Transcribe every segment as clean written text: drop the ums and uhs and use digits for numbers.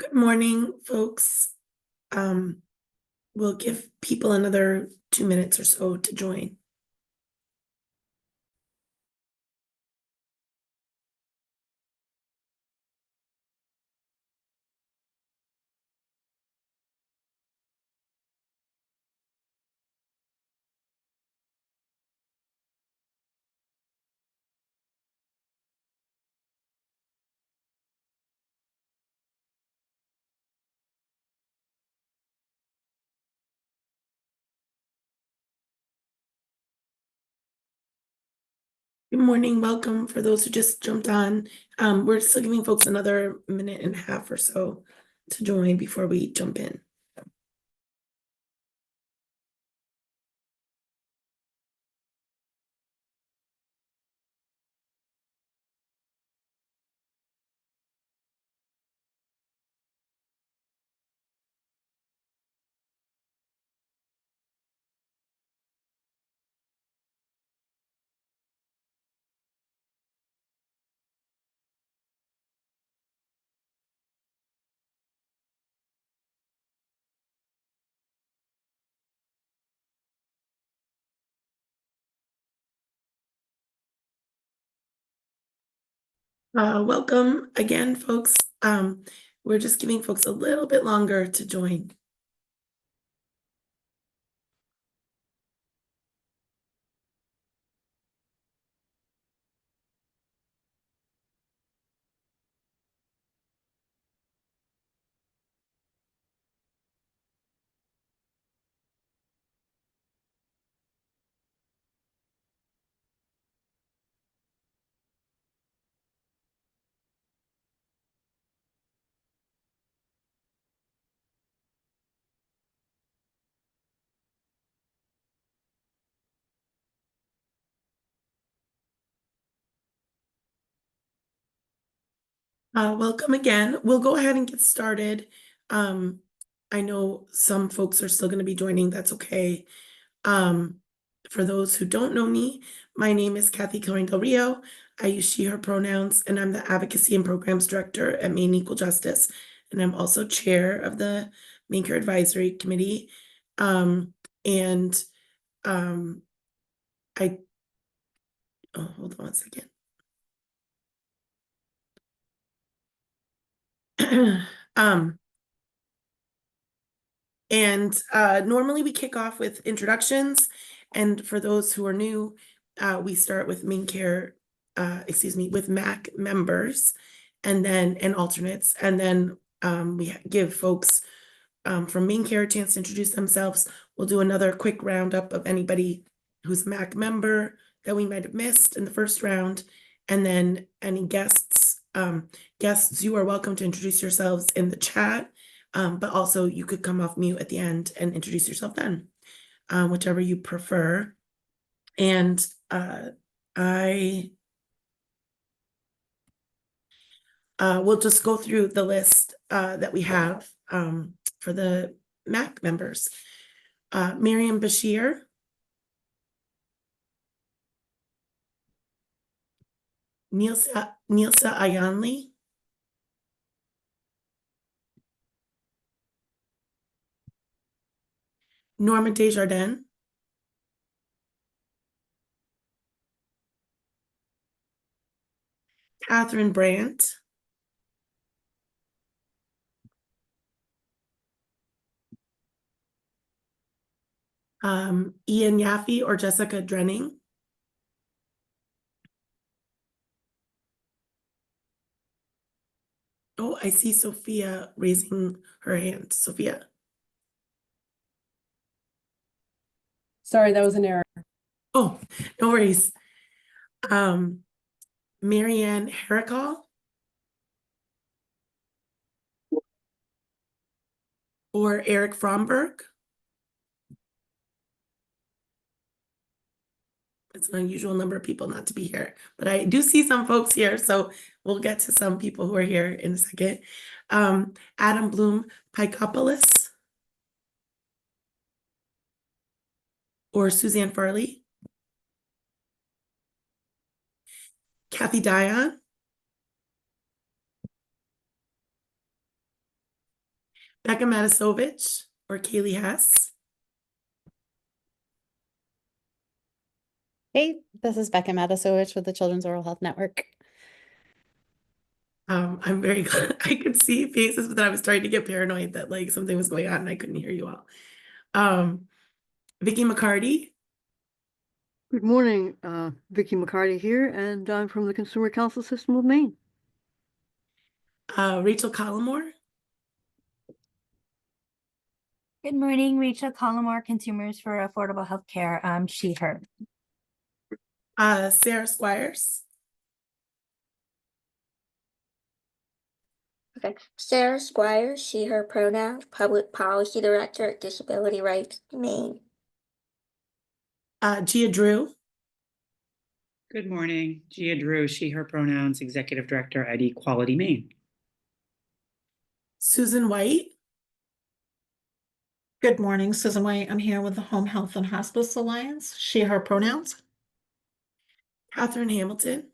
Good morning, folks. Um, we'll give people another 2 minutes or so to join. Good morning, welcome for those who just jumped on. We're still giving folks another minute and a half or so to join before we jump in. Welcome again, folks. We're just giving folks a little bit longer to join. Welcome again. We'll go ahead and get started. I know some folks are still going to be joining. That's okay. For those who don't know me, my name is Kathy Cohen Del Rio. I use she, her pronouns, and I'm the Advocacy and Programs Director at Maine Equal Justice. And I'm also chair of the Maine Care Advisory Committee. And hold on one second. Normally we kick off with introductions, and for those who are new, we start with with MAC members, and alternates, and then we give folks from MaineCare a chance to introduce themselves. We'll do another quick roundup of anybody who's MAC member that we might have missed in the first round, and then any guests. Guests, you are welcome to introduce yourselves in the chat. But also you could come off mute at the end and introduce yourself then, whichever you prefer. And I will just go through the list that we have for the MAC members. Miriam Bashir, Nilsa Ayanli, Norma Desjardins, Catherine Brandt, Ian Yaffe or Jessica Drenning, oh, I see Sophia raising her hand. Sophia. Sorry, that was an error. Oh, no worries. Marianne Heracall or Eric Fromberg. It's an unusual number of people not to be here, but I do see some folks here, so we'll get to some people who are here in a second. Adam Bloom Pykopoulos or Suzanne Farley. Kathy Dion. Becca Matisovich or Kaylee Hess. Hey, this is Becca Matisowicz with the Children's Oral Health Network. I'm very glad I could see faces, but then I was starting to get paranoid that like something was going on and I couldn't hear you all. Vicky McCarty, Good morning, Vicky McCarty here, and I'm from the Consumer Counsel System of Maine. Rachel Collmore, Good morning, Rachel Collmore, Consumers for Affordable Healthcare, she, her. Sarah Squires, Okay. Sarah Squires, she, her pronouns, Public Policy Director at Disability Rights, Maine. Gia Drew, Good morning, Gia Drew, she, her pronouns, Executive Director at Equality Maine. Susan White, Good morning, Susan White. I'm here with the Home Health and Hospice Alliance, she, her pronouns. Catherine Hamilton,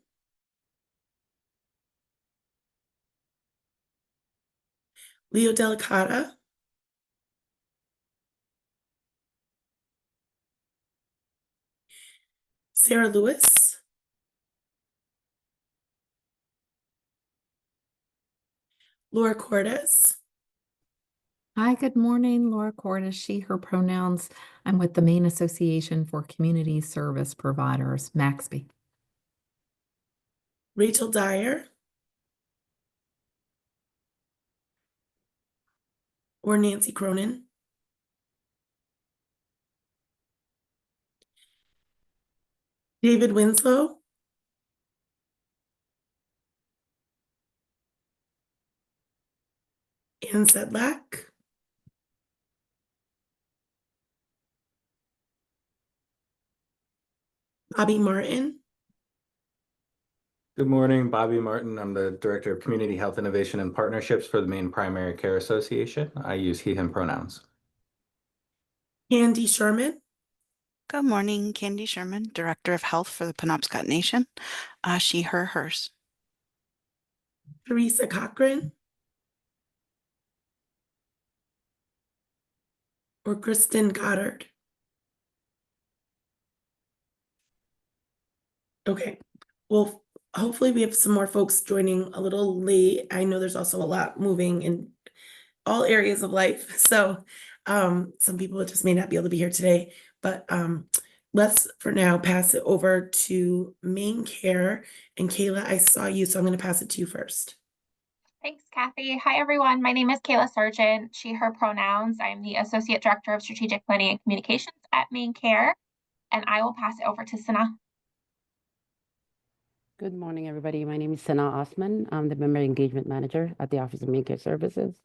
Leo Delicata, Sarah Lewis, Laura Cordes, Hi, good morning. Laura Cordes, she, her pronouns. I'm with the Maine Association for Community Service Providers, MAXB. Rachel Dyer, or Nancy Cronin, David Winslow, Ann Sedlak, Bobby Martin, Good morning, Bobby Martin. I'm the Director of Community Health Innovation and Partnerships for the Maine Primary Care Association. I use he, him pronouns. Candy Sherman, Good morning, Candy Sherman, Director of Health for the Penobscot Nation. She, her, hers. Teresa Cochran, or Kristen Goddard. Okay, well, hopefully we have some more folks joining a little late. I know there's also a lot moving in all areas of life. So some people just may not be able to be here today, but let's for now pass it over to Maine Care. And Kayla, I saw you, so I'm going to pass it to you first. Thanks, Kathy. Hi, everyone. My name is Kayla Sargent, she, her pronouns. I'm the Associate Director of Strategic Planning and Communications at Maine Care, and I will pass it over to Sana. Good morning, everybody. My name is Sana Osman. I'm the Member Engagement Manager at the Office of Maine Care Services,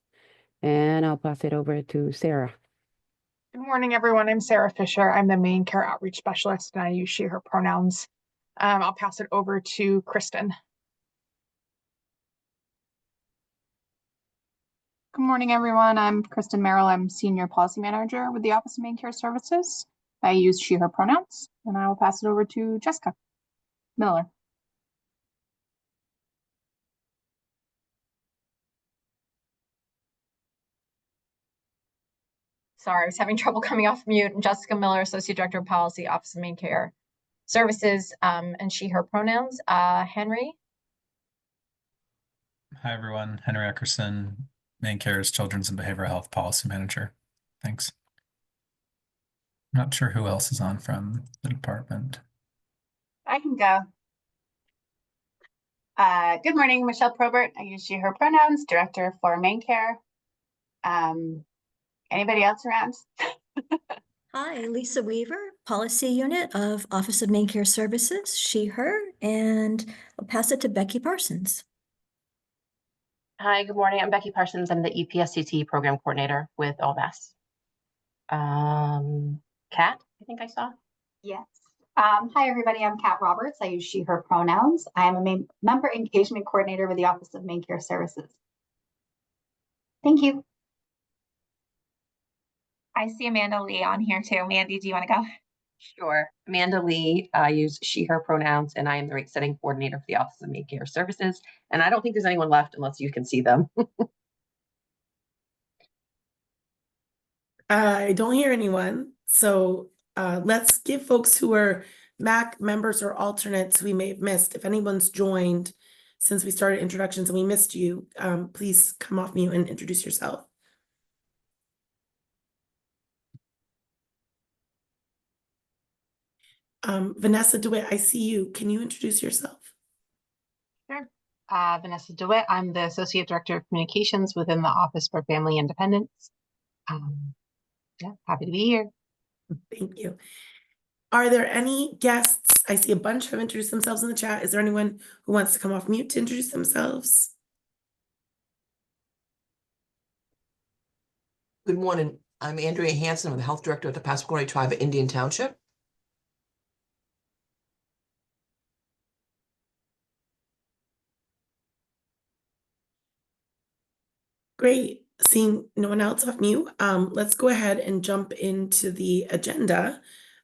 and I'll pass it over to Sarah. Good morning, everyone. I'm Sarah Fisher. I'm the Maine Care Outreach Specialist, and I use she, her pronouns. I'll pass it over to Kristen. Good morning, everyone. I'm Kristen Merrill. I'm Senior Policy Manager with the Office of Maine Care Services. I use she, her pronouns, and I will pass it over to Jessica Miller. Sorry, I was having trouble coming off mute. Jessica Miller, Associate Director of Policy, Office of Maine Care Services, and she, her pronouns. Henry. Hi, everyone. Henry Eckerson, Maine Care's Children's and Behavioral Health Policy Manager. Thanks. I'm not sure who else is on from the department. I can go. Good morning, Michelle Probert. I use she, her pronouns, Director for Maine Care. Anybody else around? Hi, Lisa Weaver, Policy Unit of Office of Maine Care Services, she, her, and I'll pass it to Becky Parsons. Hi, good morning. I'm Becky Parsons. I'm the EPSCT Program Coordinator with OMS. Kat, I think I saw. Yes. Hi, everybody. I'm Kat Roberts. I use she, her pronouns. I am a Member Engagement Coordinator with the Office of Maine Care Services. Thank you. I see Amanda Lee on here too. Mandy, do you want to go? Sure. Amanda Lee, I use she, her pronouns, and I am the rate setting coordinator for the Office of Maine Care Services. And I don't think there's anyone left unless you can see them. I don't hear anyone, so let's give folks who are MAC members or alternates we may have missed. If anyone's joined since we started introductions and we missed you, please come off mute and introduce yourself. Vanessa DeWitt, I see you. Can you introduce yourself? Sure. Vanessa DeWitt, I'm the Associate Director of Communications within the Office for Family Independence. Yeah, happy to be here. Thank you. Are there any guests? I see a bunch have introduced themselves in the chat. Is there anyone who wants to come off mute to introduce themselves? Good morning. I'm Andrea Hansen. I'm the Health Director of the Passamaquoddy Tribe of Indian Township. Great. Seeing no one else off mute, let's go ahead and jump into the agenda.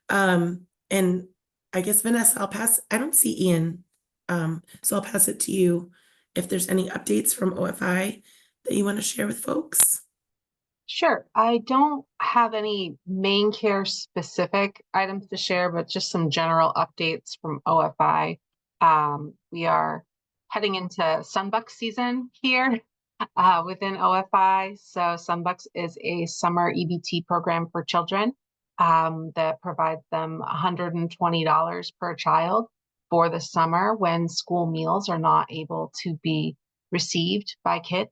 And I guess Vanessa, I don't see Ian. So I'll pass it to you if there's any updates from OFI that you want to share with folks. Sure. I don't have any main care specific items to share, but just some general updates from OFI. We are heading into Sunbucks season here within OFI. So Sunbucks is a summer EBT program for children that provides them $120 per child for the summer when school meals are not able to be received by kids.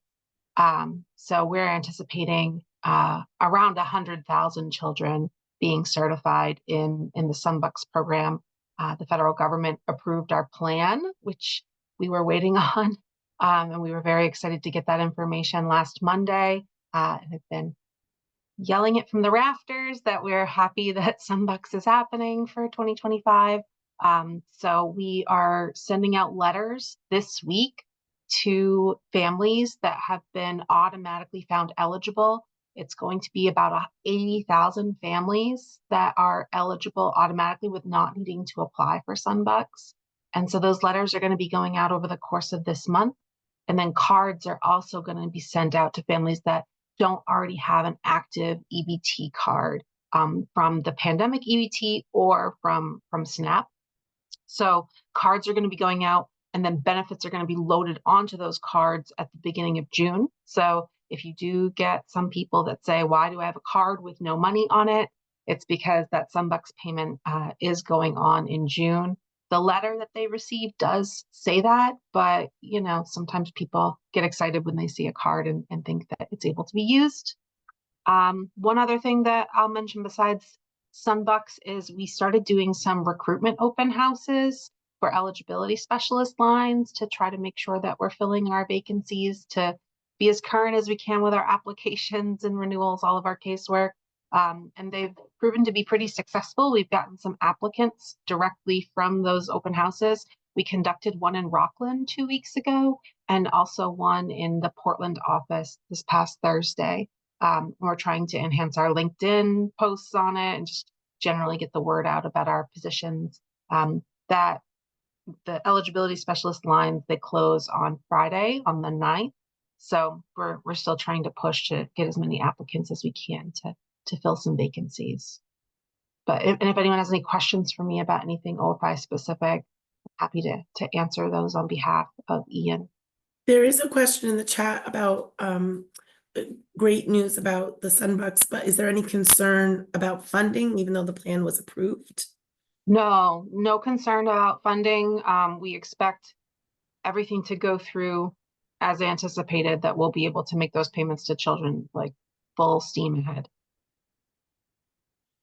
So we're anticipating around 100,000 children being certified in the Sunbucks program. The federal government approved our plan, which we were waiting on, and we were very excited to get that information last Monday. And have been yelling it from the rafters that we're happy that Sunbucks is happening for 2025. So we are sending out letters this week to families that have been automatically found eligible. It's going to be about 80,000 families that are eligible automatically with not needing to apply for Sunbucks. And so those letters are going to be going out over the course of this month. And then cards are also going to be sent out to families that don't already have an active EBT card from the pandemic EBT or from SNAP. So cards are going to be going out, and then benefits are going to be loaded onto those cards at the beginning of June. So if you do get some people that say, why do I have a card with no money on it? It's because that Sunbucks payment is going on in June. The letter that they receive does say that, but you know, sometimes people get excited when they see a card and think that it's able to be used. One other thing that I'll mention besides Sunbucks is we started doing some recruitment open houses for eligibility specialist lines to try to make sure that we're filling our vacancies to be as current as we can with our applications and renewals, all of our casework. And they've proven to be pretty successful. We've gotten some applicants directly from those open houses. We conducted one in Rockland 2 weeks ago and also one in the Portland office this past Thursday. We're trying to enhance our LinkedIn posts on it and just generally get the word out about our positions. That the eligibility specialist lines, they close on Friday on the 9th. So we're still trying to push to get as many applicants as we can to fill some vacancies. But if anyone has any questions for me about anything OFI specific, I'm happy to answer those on behalf of Ian. There is a question in the chat about great news about the Sunbucks, but is there any concern about funding, even though the plan was approved? No concern about funding. We expect everything to go through as anticipated, that we'll be able to make those payments to children like full steam ahead.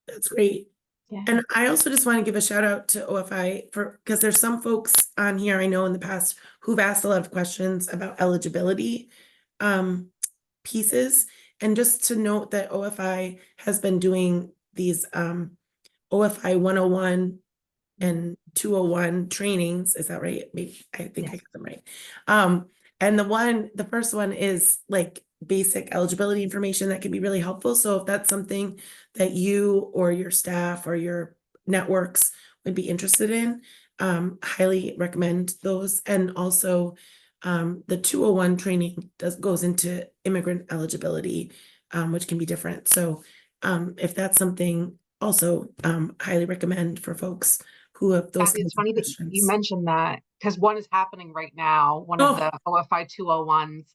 That's great. Yeah. And I also just want to give a shout out to OFI because there's some folks on here I know in the past who've asked a lot of questions about eligibility pieces. And just to note that OFI has been doing these OFI 101 and 201 trainings. Is that right? Maybe I think I got them right. And the first one is like basic eligibility information that can be really helpful. So if that's something that you or your staff or your networks would be interested in, highly recommend those. And also the 201 training goes into immigrant eligibility, which can be different. So if that's something also highly recommend for folks who have those Kathy, it's kinds of funny that you questions. mentioned that because one is happening right now. One of the OFI 201s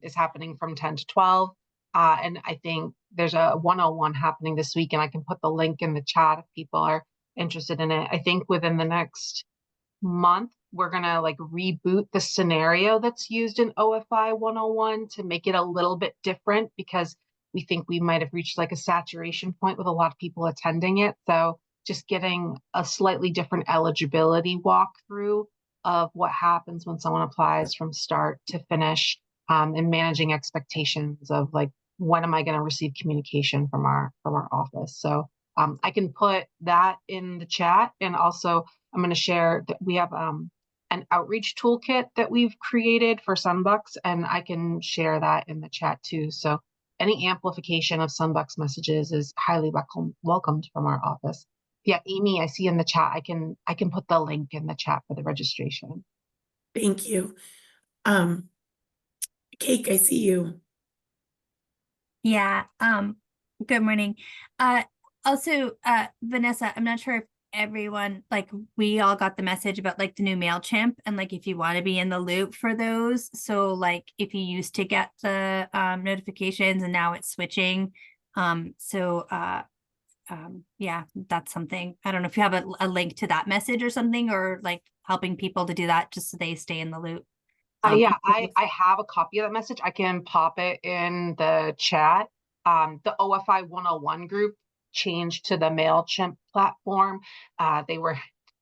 is happening from 10 to 12. And I think there's a 101 happening this week, and I can put the link in the chat if people are interested in it. I think within the next month, we're gonna like reboot the scenario that's used in OFI 101 to make it a little bit different, because we think we might have reached like a saturation point with a lot of people attending it. So just getting a slightly different eligibility walkthrough of what happens when someone applies from start to finish, and managing expectations of like, when am I going to receive communication from our office? So I can put that in the chat, and also I'm going to share that we have an outreach toolkit that we've created for Sunbucks, and I can share that in the chat too. So any amplification of Sunbucks messages is highly welcomed from our office. Yeah, Amy, I see in the chat. I can put the link in the chat for the registration. Thank you. Cake, I see you. Yeah, good morning. Also, Vanessa, I'm not sure if everyone, like, we all got the message about like the new MailChimp, and like if you want to be in the loop for those. So like if you used to get the notifications and now it's switching. Yeah, that's something. I don't know if you have a link to that message or something, or like helping people to do that just so they stay in the loop. Yeah, I have a copy of that message. I can pop it in the chat. The OFI 101 group changed to the MailChimp platform. They were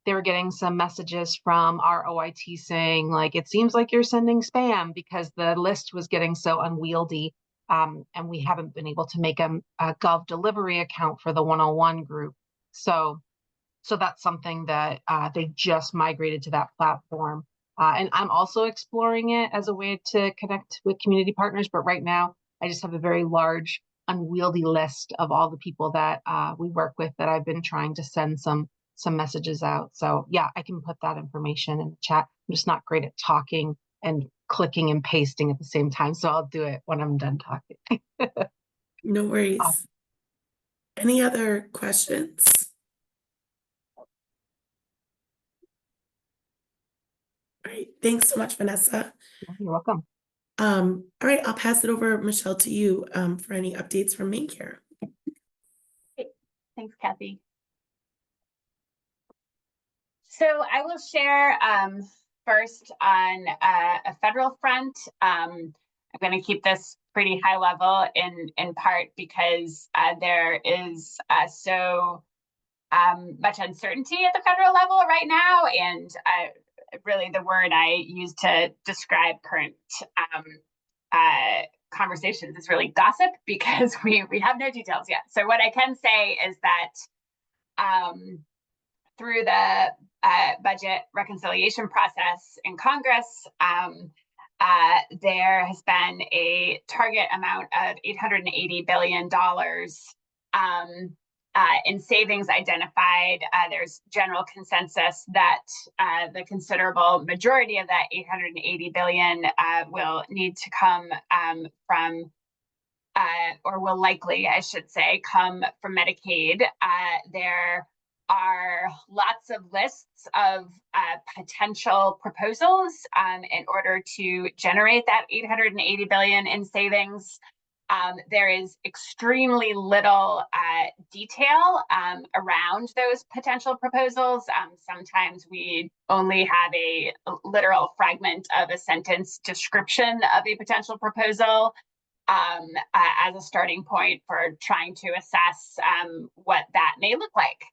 getting some messages from our OIT saying like, it seems like you're sending spam, because the list was getting so unwieldy. And we haven't been able to make a Gov delivery account for the 101 group. So that's something that they just migrated to that platform. And I'm also exploring it as a way to connect with community partners. But right now, I just have a very large, unwieldy list of all the people that we work with that I've been trying to send some messages out. So yeah, I can put that information in the chat. I'm just not great at talking and clicking and pasting at the same time. So I'll do it when I'm done talking. No worries. Any other questions? All right, thanks so much, Vanessa. You're welcome. All right, I'll pass it over, Michelle, to you for any updates from MaineCare. Thanks, Kathy. So I will share first on a federal front. I'm going to keep this pretty high level in part because there is so much uncertainty at the federal level right now, and really the word I use to describe current conversations is really gossip, because we have no details yet. So what I can say is that through the budget reconciliation process in Congress, there has been a target amount of $880 billion in savings identified. There's general consensus that the considerable majority of that $880 billion will need to come from, or will likely, I should say, come from Medicaid. There are lots of lists of potential proposals in order to generate that $880 billion in savings. There is extremely little detail around those potential proposals. Sometimes we only have a literal fragment of a sentence description of a potential proposal as a starting point for trying to assess what that may look like.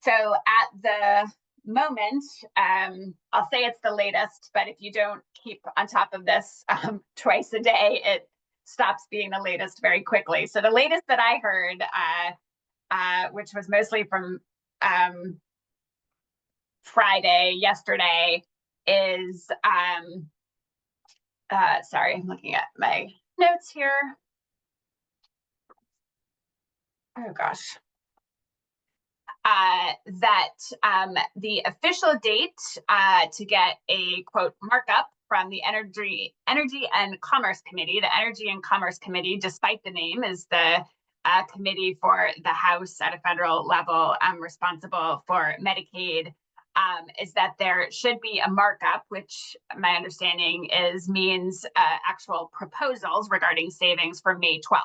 So at the moment, I'll say it's the latest, but if you don't keep on top of this twice a day, it stops being the latest very quickly. So the latest that I heard, which was mostly from yesterday, is, sorry, I'm looking at my notes here. Oh gosh. That the official date to get a quote markup from the Energy and Commerce Committee. The Energy and Commerce Committee, despite the name, is the committee for the House at a federal level responsible for Medicaid, is that there should be a markup, which my understanding means actual proposals regarding savings for May 12th.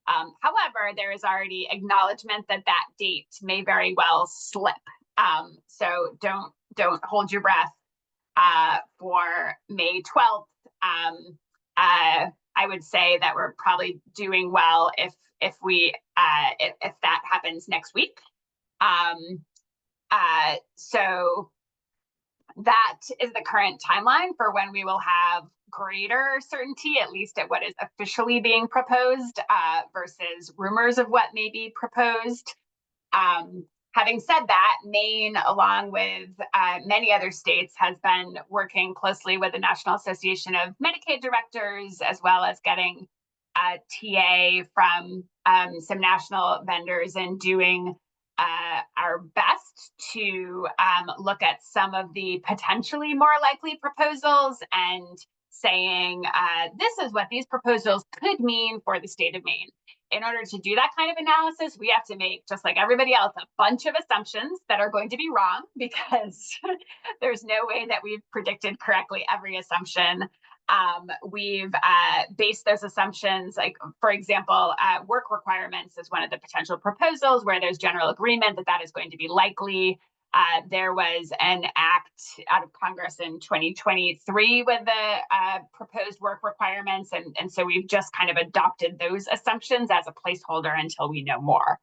However, there is already acknowledgement that that date may very well slip. So don't hold your breath for May 12th. I would say that we're probably doing well if that happens next week. So that is the current timeline for when we will have greater certainty, at least at what is officially being proposed, versus rumors of what may be proposed. Having said that, Maine, along with many other states, has been working closely with the National Association of Medicaid Directors, as well as getting TA from some national vendors and doing our best to look at some of the potentially more likely proposals and saying, this is what these proposals could mean for the state of Maine. In order to do that kind of analysis, we have to make, just like everybody else, a bunch of assumptions that are going to be wrong, because there's no way that we've predicted correctly every assumption. We've based those assumptions, like, for example, work requirements is one of the potential proposals where there's general agreement that that is going to be likely. There was an act out of Congress in 2023 with the proposed work requirements. And so we've just kind of adopted those assumptions as a placeholder until we know more.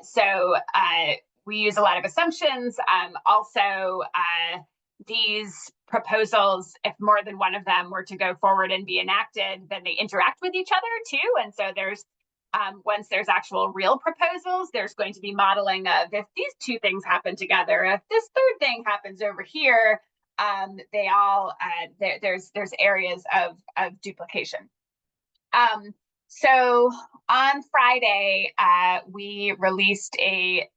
So we use a lot of assumptions. Also, these proposals, if more than one of them were to go forward and be enacted, then they interact with each other too. And so there's once there's actual real proposals, there's going to be modeling of, if these two things happen together, if this third thing happens over here, they all there's areas of duplication. So on Friday, we released a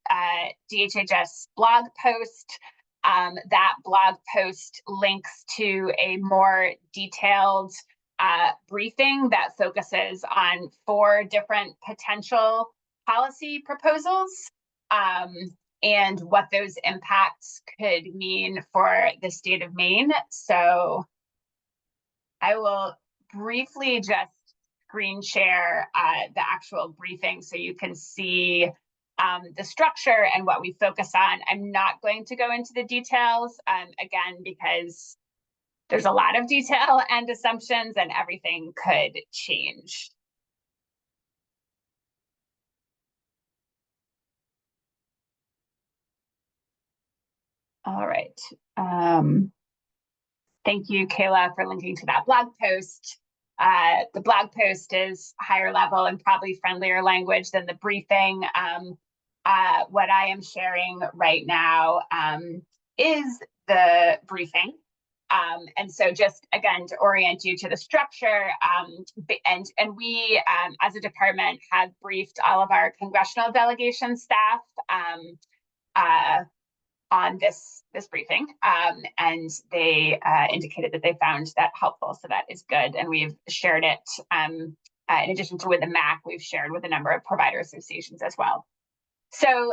DHHS blog post. That blog post links to a more detailed briefing that focuses on 4 different potential policy proposals and what those impacts could mean for the state of Maine. So I will briefly just screen share the actual briefing so you can see the structure and what we focus on. I'm not going to go into the details, again, because there's a lot of detail and assumptions and everything could change. All right. Thank you, Kayla, for linking to that blog post. The blog post is higher level and probably friendlier language than the briefing. What I am sharing right now is the briefing. And so just again, to orient you to the structure, and we as a department have briefed all of our congressional delegation staff on this briefing, and they indicated that they found that helpful, so that is good. And we've shared it, in addition to with the MAC, we've shared with a number of provider associations as well. So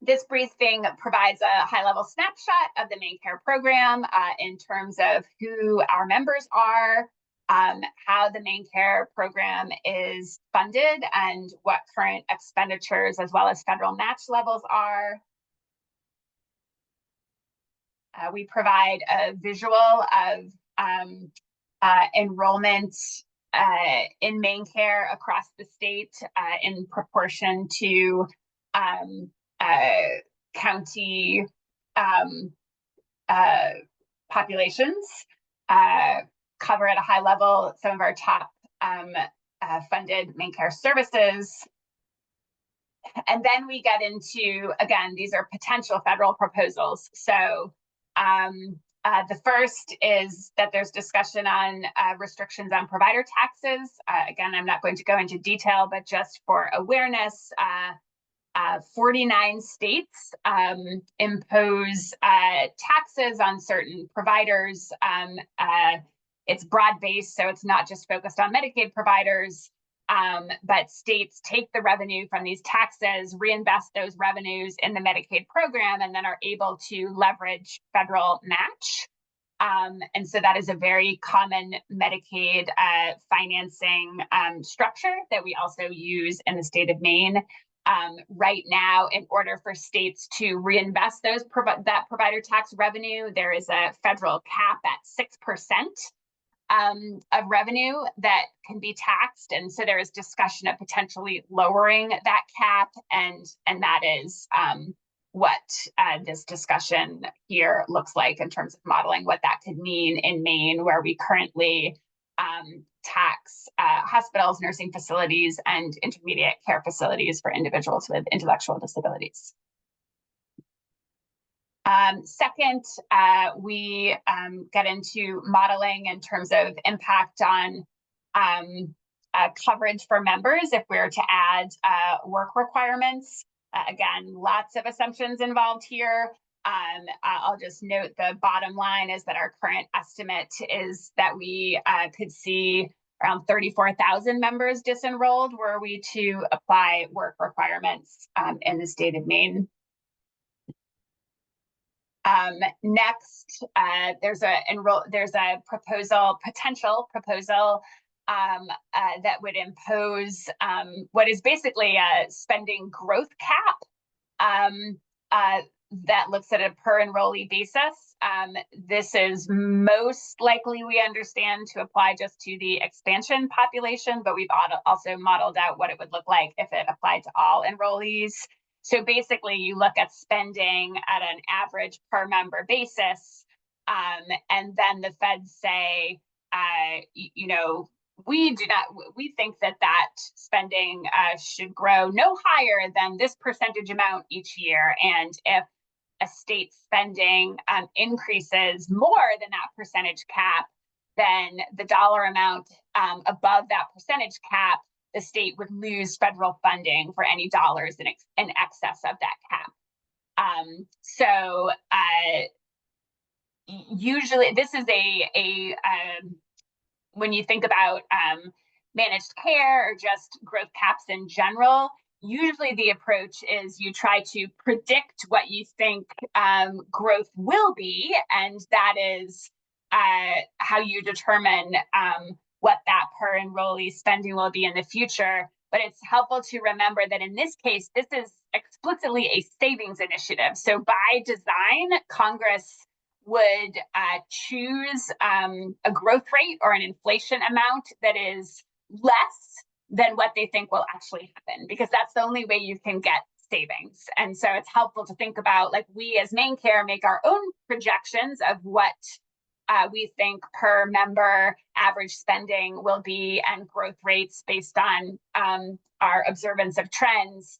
this briefing provides a high-level snapshot of the MaineCare program in terms of who our members are, how the MaineCare program is funded, and what current expenditures as well as federal match levels are. We provide a visual of enrollment in MaineCare across the state in proportion to county populations, cover at a high level some of our top funded MaineCare services. And then we get into, again, these are potential federal proposals. So the first is that there's discussion on restrictions on provider taxes. Again, I'm not going to go into detail, but just for awareness, 49 states impose taxes on certain providers. It's broad-based, so it's not just focused on Medicaid providers, but states take the revenue from these taxes, reinvest those revenues in the Medicaid program, and then are able to leverage federal match. And so that is a very common Medicaid financing structure that we also use in the state of Maine. Right now, in order for states to reinvest that provider tax revenue, there is a federal cap at 6% of revenue that can be taxed. And so there is discussion of potentially lowering that cap, and that is what this discussion here looks like in terms of modeling what that could mean in Maine, where we currently tax hospitals, nursing facilities, and intermediate care facilities for individuals with intellectual disabilities. Second, we get into modeling in terms of impact on coverage for members if we're to add work requirements. Again, lots of assumptions involved here. I'll just note the bottom line is that our current estimate is that we could see around 34,000 members disenrolled were we to apply work requirements in the state of Maine. Next, there's a potential proposal that would impose what is basically a spending growth cap that looks at a per enrollee basis. This is most likely, we understand, to apply just to the expansion population, but we've also modeled out what it would look like if it applied to all enrollees. So basically, you look at spending at an average per member basis, and then the feds say, we think that spending should grow no higher than this percentage amount each year. And if a state's spending increases more than that percentage cap, then the dollar amount above that percentage cap, the state would lose federal funding for any dollars in excess of that cap. Usually this is when you think about managed care or just growth caps in general, usually the approach is you try to predict what you think growth will be, and that is how you determine what that per enrollee spending will be in the future. But it's helpful to remember that in this case, this is explicitly a savings initiative. So by design, Congress would choose a growth rate or an inflation amount that is less than what they think will actually happen, because that's the only way you can get savings. And so it's helpful to think about, like, we as MaineCare make our own projections of what we think per member average spending will be and growth rates based on our observance of trends.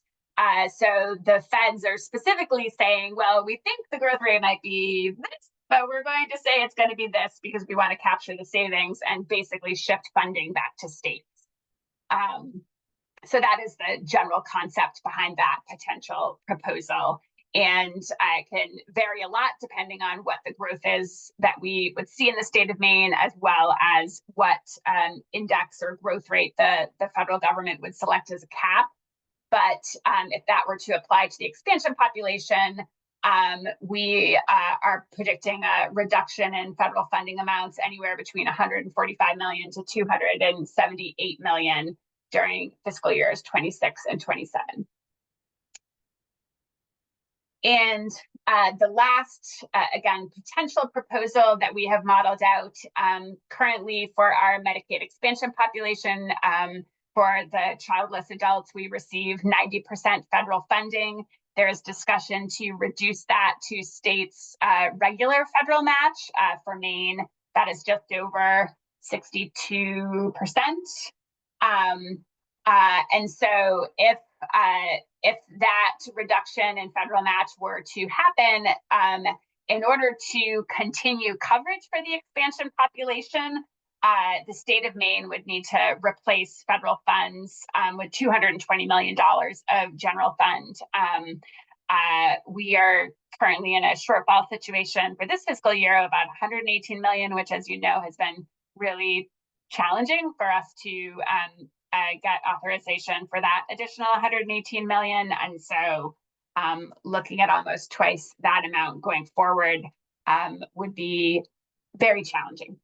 So the feds are specifically saying, well, we think the growth rate might be this, but we're going to say it's going to be this because we want to capture the savings and basically shift funding back to states. So that is the general concept behind that potential proposal. And it can vary a lot depending on what the growth is that we would see in the state of Maine, as well as what index or growth rate the federal government would select as a cap. But if that were to apply to the expansion population, we are predicting a reduction in federal funding amounts anywhere between $145 million to $278 million during fiscal years 26 and 27. And the last, again, potential proposal that we have modeled out currently for our Medicaid expansion population, for the childless adults, we receive 90% federal funding. There is discussion to reduce that to states' regular federal match. For Maine, that is just over 62%. And so if that reduction in federal match were to happen, in order to continue coverage for the expansion population, the state of Maine would need to replace federal funds with $220 million of general fund. We are currently in a shortfall situation for this fiscal year of about 118 million, which, as you know, has been really challenging for us to get authorization for that additional 118 million. And so looking at almost twice that amount going forward would be very challenging.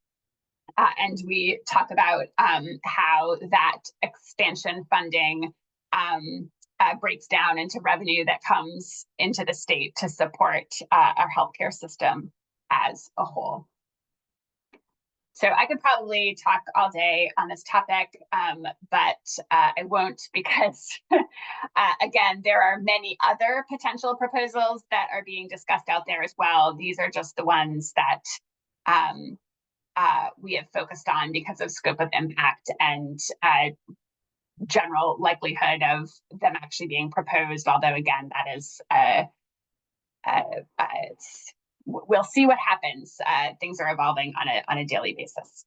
And we talk about how that expansion funding breaks down into revenue that comes into the state to support our healthcare system as a whole. So I could probably talk all day on this topic, but I won't, because again, there are many other potential proposals that are being discussed out there as well. These are just the ones that we have focused on because of scope of impact and general likelihood of them actually being proposed. Although again, that is we'll see what happens. Things are evolving on a daily basis.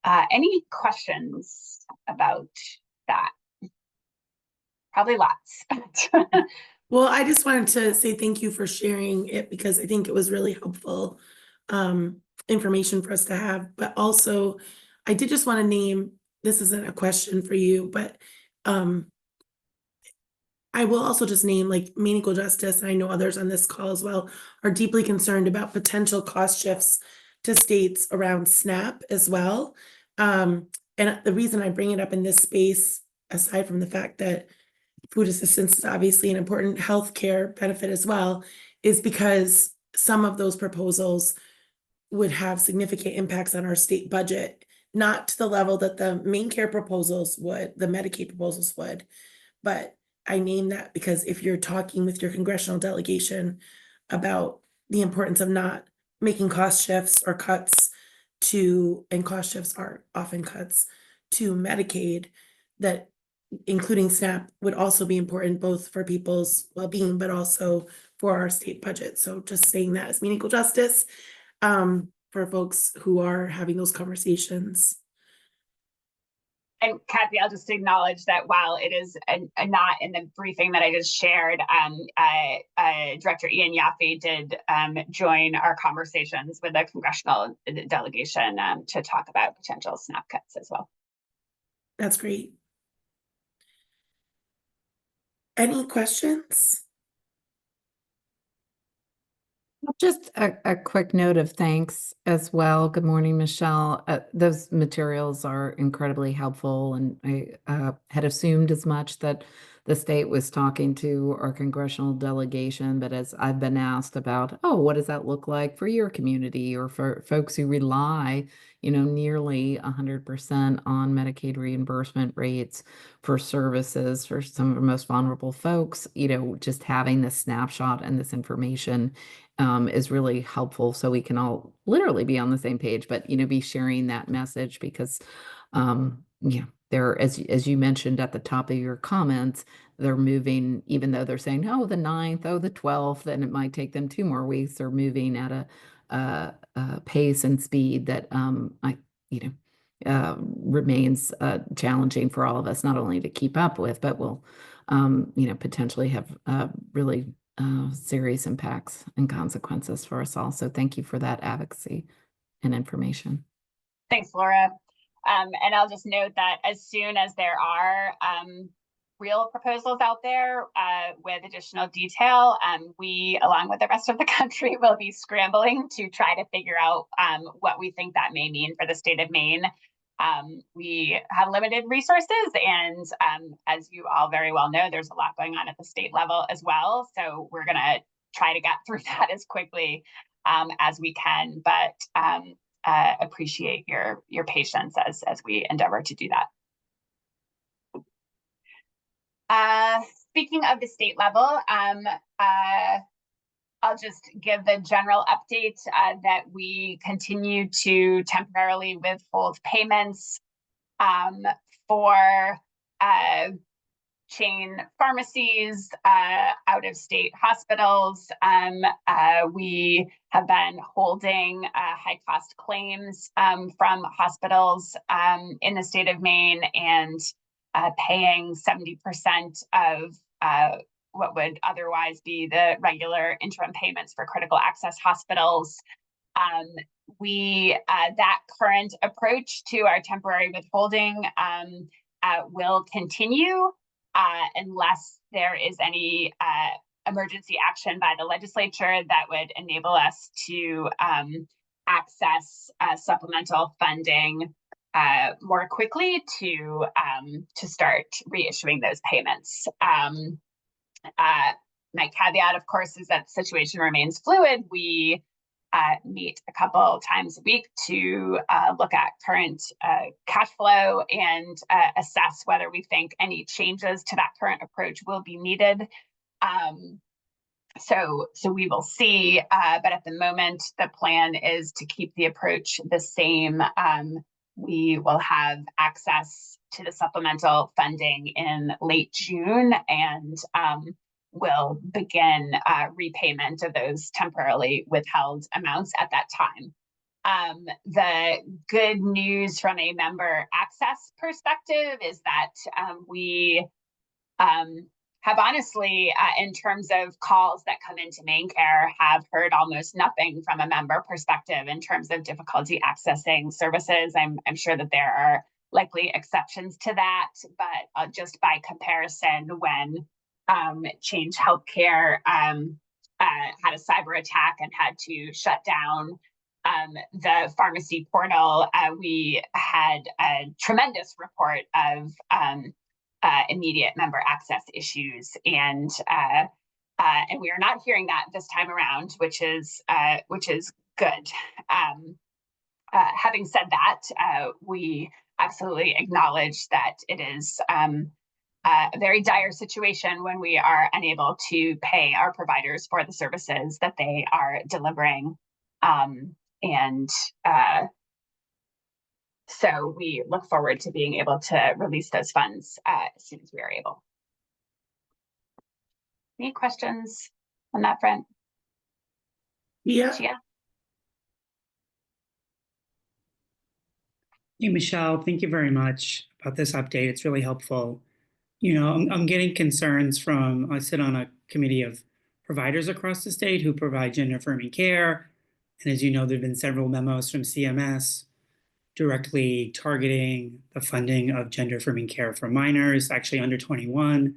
Any questions about that? Probably lots. Well, I just wanted to say thank you for sharing it, because I think it was really helpful information for us to have. But also, I did just want to name, this isn't a question for you, but I will also just name, like, Maine Equal Justice, and I know others on this call as well, are deeply concerned about potential cost shifts to states around SNAP as well. And the reason I bring it up in this space, aside from the fact that food assistance is obviously an important healthcare benefit as well, is because some of those proposals would have significant impacts on our state budget, not to the level that the Maine Care proposals would, the Medicaid proposals would. But I name that because if you're talking with your congressional delegation about the importance of not making cost shifts or cuts to, and cost shifts are often cuts to Medicaid, that including SNAP would also be important, both for people's well-being, but also for our state budget. So just saying that as Maine Equal Justice, for folks who are having those conversations. And Kathy, I'll just acknowledge that while it is not in the briefing that I just shared, Director Ian Yaffe did join our conversations with the congressional delegation to talk about potential SNAP cuts as well. That's great. Any questions? Just a quick note of thanks as well. Good morning, Michelle. Those materials are incredibly helpful, and I had assumed as much, that the state was talking to our congressional delegation, but as I've been asked about, oh, what does that look like for your community or for folks who rely, nearly 100% on Medicaid reimbursement rates for services for some of the most vulnerable folks, just having this snapshot and this information is really helpful, so we can all literally be on the same page, but be sharing that message, because they're, as you mentioned at the top of your comments, they're moving, even though they're saying, oh, the 9th, oh, the 12th, and it might take them 2 more weeks. They're moving at a pace and speed that remains challenging for all of us, not only to keep up with, but will potentially have really serious impacts and consequences for us all. So thank you for that advocacy and information. Thanks, Laura. And I'll just note that as soon as there are real proposals out there with additional detail, we, along with the rest of the country, will be scrambling to try to figure out what we think that may mean for the state of Maine. We have limited resources, and as you all very well know, there's a lot going on at the state level as well. So we're going to try to get through that as quickly as we can, but appreciate your patience as we endeavor to do that. Speaking of the state level, I'll just give the general update that we continue to temporarily withhold payments for chain pharmacies, out-of-state hospitals. We have been holding high-cost claims from hospitals in the state of Maine and paying 70% of what would otherwise be the regular interim payments for critical access hospitals. That current approach to our temporary withholding will continue unless there is any emergency action by the legislature that would enable us to access supplemental funding more quickly to start reissuing those payments. My caveat, of course, is that the situation remains fluid. We meet a couple times a week to look at current cash flow and assess whether we think any changes to that current approach will be needed. So we will see, but at the moment, the plan is to keep the approach the same. We will have access to the supplemental funding in late June and will begin repayment of those temporarily withheld amounts at that time. The good news from a member access perspective is that we have honestly, in terms of calls that come into MaineCare, have heard almost nothing from a member perspective in terms of difficulty accessing services. I'm sure that there are likely exceptions to that, but just by comparison, when Change Healthcare had a cyber attack and had to shut down the pharmacy portal, we had a tremendous report of immediate member access issues, and we are not hearing that this time around, which is good. Having said that, we absolutely acknowledge that it is a very dire situation when we are unable to pay our providers for the services that they are delivering. So we look forward to being able to release those funds as soon as we are able. Any questions on that front? Yeah. Hey, Michelle, thank you very much about this update. It's really helpful. You know, I'm getting concerns from, I sit on a committee of providers across the state who provide gender-affirming care. And as you know, there've been several memos from CMS directly targeting the funding of gender-affirming care for minors, actually under 21.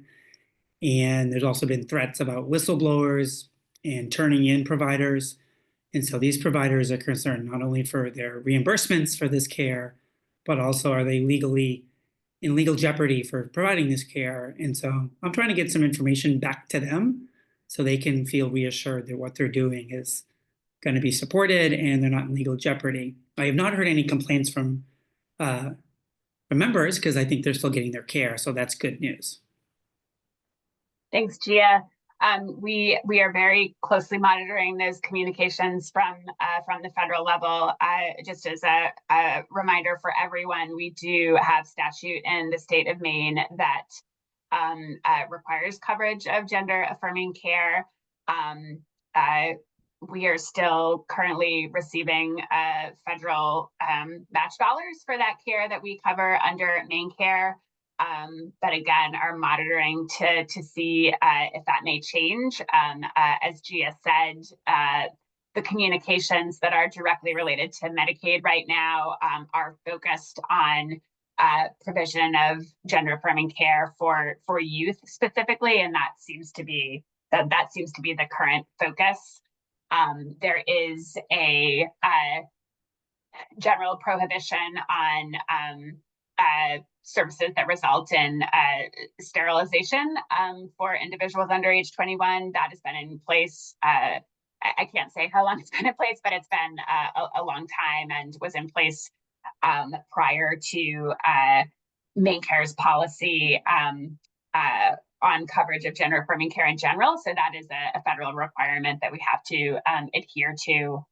And there's also been threats about whistleblowers and turning in providers. And so these providers are concerned not only for their reimbursements for this care, but also are they in legal jeopardy for providing this care. And so I'm trying to get some information back to them so they can feel reassured that what they're doing is going to be supported and they're not in legal jeopardy. I have not heard any complaints from members because I think they're still getting their care. So that's good news. Thanks, Gia. We are very closely monitoring those communications from the federal level. Just as a reminder for everyone, we do have statute in the state of Maine that requires coverage of gender-affirming care. We are still currently receiving federal match dollars for that care that we cover under MaineCare. But again, are monitoring to see if that may change. As Gia said, the communications that are directly related to Medicaid right now are focused on provision of gender-affirming care for youth specifically, and that seems to be the current focus. There is a general prohibition on services that result in sterilization for individuals under age 21. That has been in place. I can't say how long it's been in place, but it's been a long time and was in place prior to MaineCare's policy on coverage of gender-affirming care in general. So that is a federal requirement that we have to adhere to.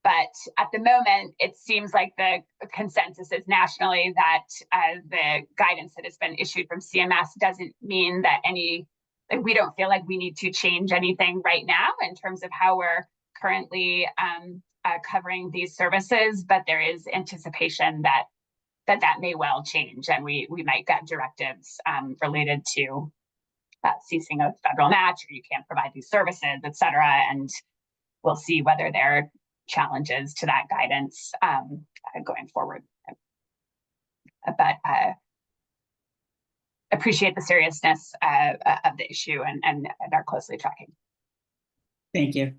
But at the moment, it seems like the consensus is nationally that the guidance that has been issued from CMS doesn't mean that we don't feel like we need to change anything right now in terms of how we're currently covering these services, but there is anticipation that may well change, and we might get directives related to ceasing of federal match, or you can't provide these services, et cetera, and we'll see whether there are challenges to that guidance going forward. But appreciate the seriousness of the issue and are closely tracking. Thank you.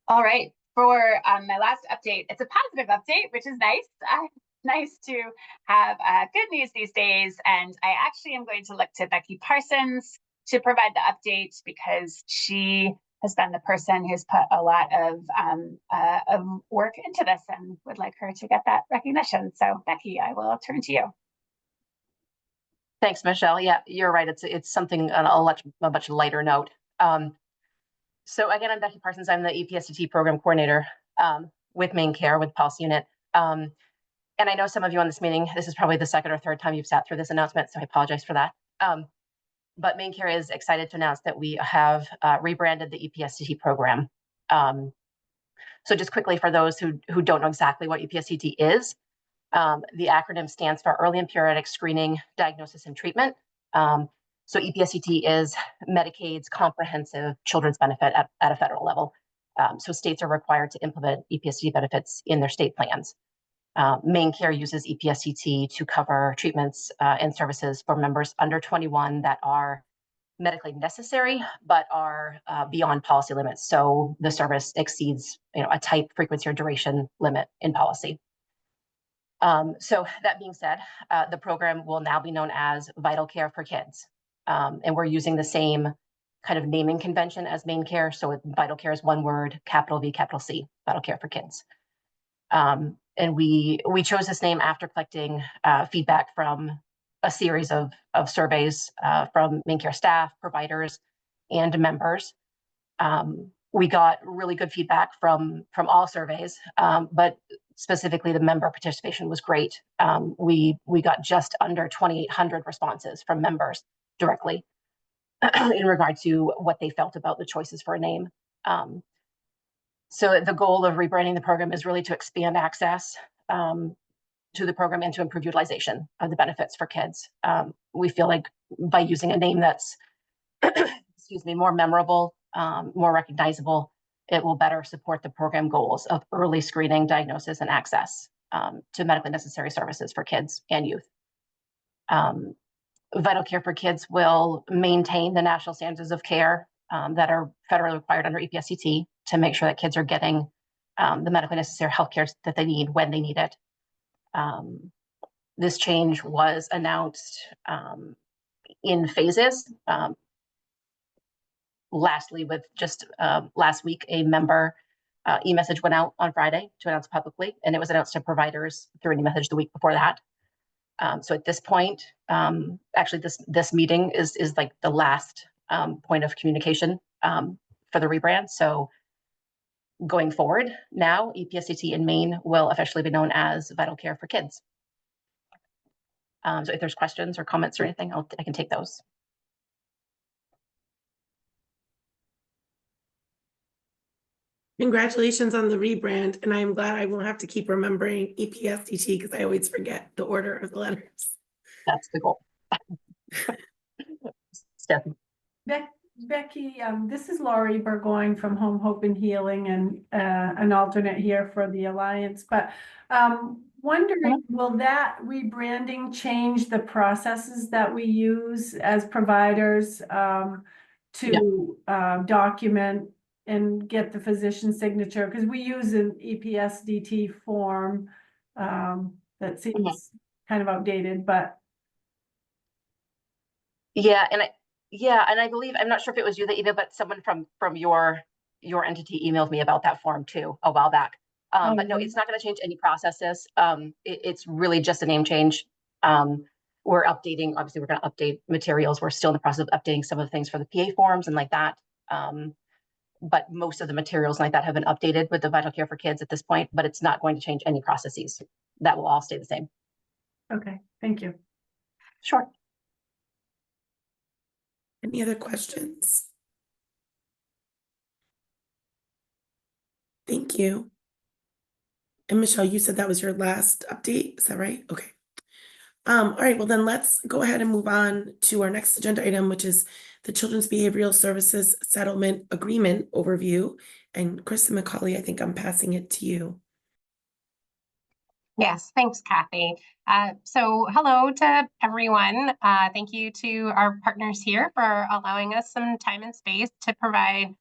All right, for my last update, it's a positive update, which is nice. Nice to have good news these days. And I actually am going to look to Becky Parsons to provide the update, because she has been the person who's put a lot of work into this, and would like her to get that recognition. So Becky, I will turn to you. Thanks, Michelle. Yeah, you're right. It's something on a much lighter note. So again, I'm Becky Parsons. I'm the EPSDT program coordinator with MaineCare, with Policy Unit. And I know some of you on this meeting, this is probably the second or third time you've sat through this announcement, so I apologize for that. But MaineCare is excited to announce that we have rebranded the EPSDT program. So just quickly, for those who don't know exactly what EPSDT is, the acronym stands for Early and Periodic Screening, Diagnosis, and Treatment. So EPSDT is Medicaid's comprehensive children's benefit at a federal level. So states are required to implement EPSDT benefits in their state plans. MaineCare uses EPSDT to cover treatments and services for members under 21 that are medically necessary, but are beyond policy limits. So the service exceeds, a type, frequency, or duration limit in policy. So that being said, the program will now be known as Vital Care for Kids. And we're using the same kind of naming convention as MaineCare. So Vital Care is one word, capital V, capital C, Vital Care for Kids. And we chose this name after collecting feedback from a series of surveys from MaineCare staff, providers, and members. We got really good feedback from all surveys, but specifically the member participation was great. We got just under 2,800 responses from members directly in regard to what they felt about the choices for a name. So the goal of rebranding the program is really to expand access to the program and to improve utilization of the benefits for kids. We feel like by using a name that's, excuse me, more memorable, more recognizable, it will better support the program goals of early screening, diagnosis, and access to medically necessary services for kids and youth. Vital Care for Kids will maintain the national standards of care that are federally required under EPSDT to make sure that kids are getting the medically necessary healthcare that they need when they need it. This change was announced in phases. Lastly, with just last week, a member e-message went out on Friday to announce publicly, and it was announced to providers through an e-message the week before that. So at this point, actually this meeting is like the last point of communication for the rebrand. So going forward now, EPSDT in Maine will officially be known as Vital Care for Kids. So if there's questions or comments or anything, I can take those. Congratulations on the rebrand, and I'm glad I won't have to keep remembering EPSDT because I always forget the order of the letters. That's the goal. Stephanie. Becky, this is Laurie Burgoyne from Home Hope and Healing, and an alternate here for the Alliance. But wondering, will that rebranding change the processes that we use as providers to document and get the physician signature? Because we use an EPSDT form that seems kind of outdated, but and I believe, I'm not sure if it was you that emailed, but someone from your entity emailed me about that form too a while back. But no, it's not going to change any processes. It's really just a name change. We're updating, obviously we're going to update materials. We're still in the process of updating some of the things for the PA forms and like that. But most of the materials like that have been updated with the Vital Care for Kids at this point, but it's not going to change any processes. That will all stay the same. Okay, thank you. Sure. Any other questions? Thank you. And Michelle, you said that was your last update, is that right? Okay. All right, well then let's go ahead and move on to our next agenda item, which is the Children's Behavioral Services Settlement Agreement Overview. And Kristen McCauley, I think I'm passing it to you. Yes, thanks, Kathy. So hello to everyone. Thank you to our partners here for allowing us some time and space to provide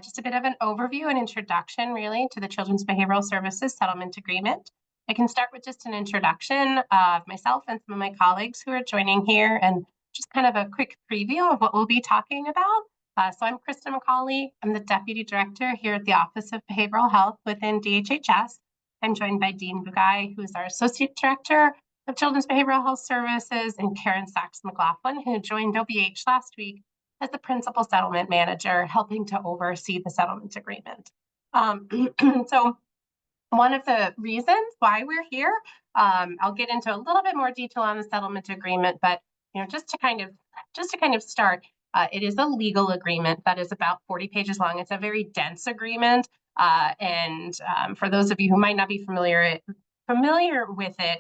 just a bit of an overview and introduction really to the Children's Behavioral Services Settlement Agreement. I can start with just an introduction of myself and some of my colleagues who are joining here and just kind of a quick preview of what we'll be talking about. So I'm Kristen McCauley. I'm the Deputy Director here at the Office of Behavioral Health within DHHS. I'm joined by Dean Bugay, who's our Associate Director of Children's Behavioral Health Services, and Karen Sachs McLaughlin, who joined OBH last week as the Principal Settlement Manager, helping to oversee the settlement agreement. So one of the reasons why we're here, I'll get into a little bit more detail on the settlement agreement, but just to kind of start, it is a legal agreement that is about 40 pages long. It's a very dense agreement. And for those of you who might not be familiar with it,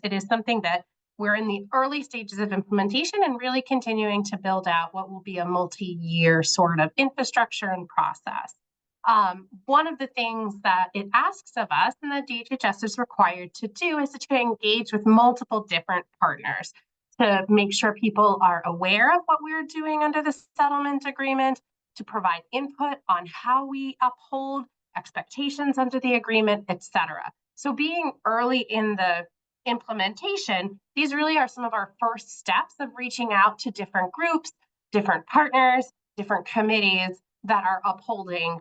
it is something that we're in the early stages of implementation and really continuing to build out what will be a multi-year sort of infrastructure and process. One of the things that it asks of us and that DHHS is required to do is to engage with multiple different partners to make sure people are aware of what we're doing under the settlement agreement, to provide input on how we uphold expectations under the agreement, etc. So being early in the implementation, these really are some of our first steps of reaching out to different groups, different partners, different committees that are upholding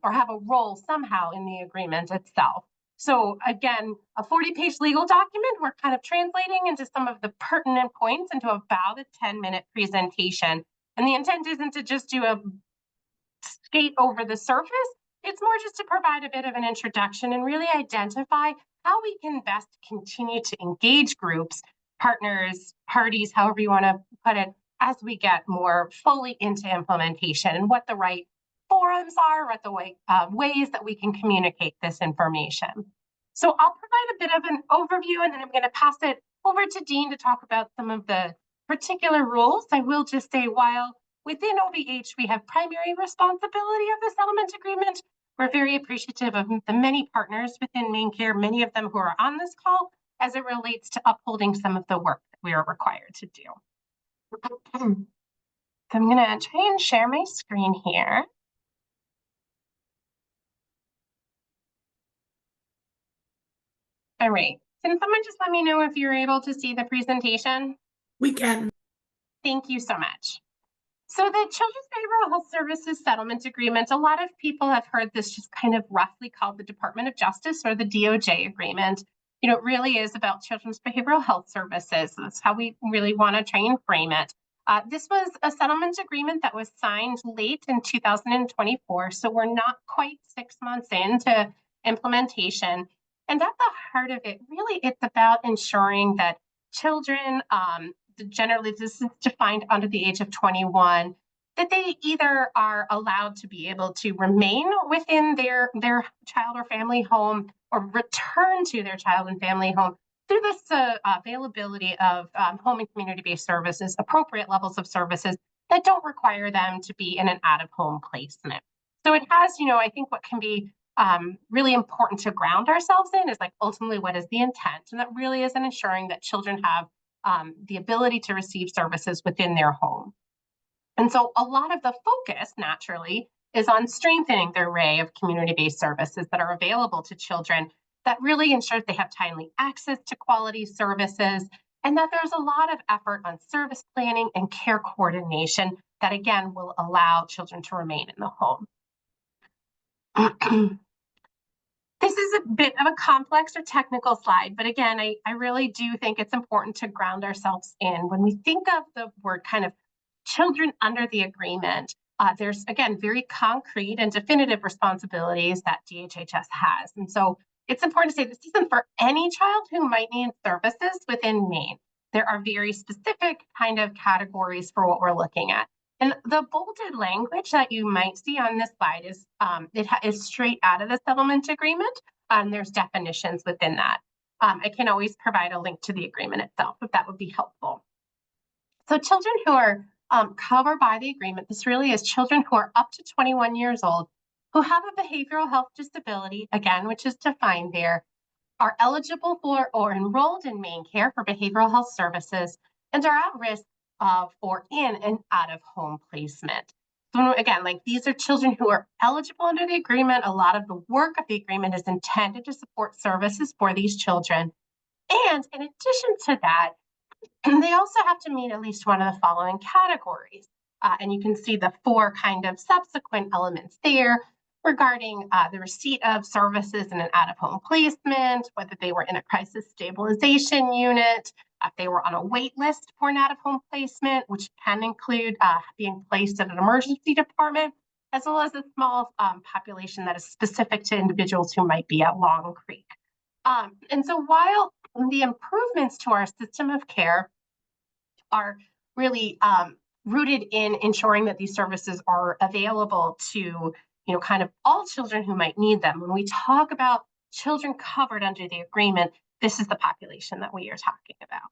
or have a role somehow in the agreement itself. So again, a 40-page legal document, we're kind of translating into some of the pertinent points into about a 10-minute presentation. And the intent isn't to just do a skate over the surface. It's more just to provide a bit of an introduction and really identify how we can best continue to engage groups, partners, parties, however you want to put it, as we get more fully into implementation and what the right forums are, what the ways that we can communicate this information. So I'll provide a bit of an overview and then I'm going to pass it over to Dean to talk about some of the particular rules. I will just say, while within OBH we have primary responsibility of the settlement agreement, we're very appreciative of the many partners within MaineCare, many of them who are on this call, as it relates to upholding some of the work that we are required to do. So I'm going to try and share my screen here. All right, can someone just let me know if you're able to see the presentation? We can. Thank you so much. So the Children's Behavioral Health Services Settlement Agreement, a lot of people have heard this just kind of roughly called the Department of Justice or the DOJ agreement. It really is about children's behavioral health services. That's how we really want to try and frame it. This was a settlement agreement that was signed late in 2024, so we're not quite 6 months into implementation. And at the heart of it, really, it's about ensuring that children, generally this is defined under the age of 21, that they either are allowed to be able to remain within their child or family home or return to their child and family home through this availability of home and community-based services, appropriate levels of services that don't require them to be in an out-of-home placement. So it has, I think what can be really important to ground ourselves in is like ultimately what is the intent, and that really is in ensuring that children have the ability to receive services within their home. And so a lot of the focus naturally is on strengthening the array of community-based services that are available to children that really ensures they have timely access to quality services, and that there's a lot of effort on service planning and care coordination that again will allow children to remain in the home. This is a bit of a complex or technical slide, but again, I really do think it's important to ground ourselves in when we think of the word kind of children under the agreement. there's, again, very concrete and definitive responsibilities that DHHS has. And so it's important to say this isn't for any child who might need services within Maine. There are very specific kind of categories for what we're looking at. And the bolded language that you might see on this slide is is straight out of the settlement agreement. There's definitions within that. I can always provide a link to the agreement itself if that would be helpful. So children who are covered by the agreement, this really is children who are up to 21 years old, who have a behavioral health disability, again, which is defined there, are eligible for or enrolled in MaineCare for behavioral health services, and are at risk for in and out of home placement. So again, like these are children who are eligible under the agreement. A lot of the work of the agreement is intended to support services for these children. And in addition to that, they also have to meet at least one of the following categories. And you can see the 4 kind of subsequent elements there regarding the receipt of services in an out-of-home placement, whether they were in a crisis stabilization unit, if they were on a wait list for an out-of-home placement, which can include being placed at an emergency department, as well as a small population that is specific to individuals who might be at Long Creek. And so while the improvements to our system of care are really rooted in ensuring that these services are available to, kind of all children who might need them. When we talk about children covered under the agreement, this is the population that we are talking about.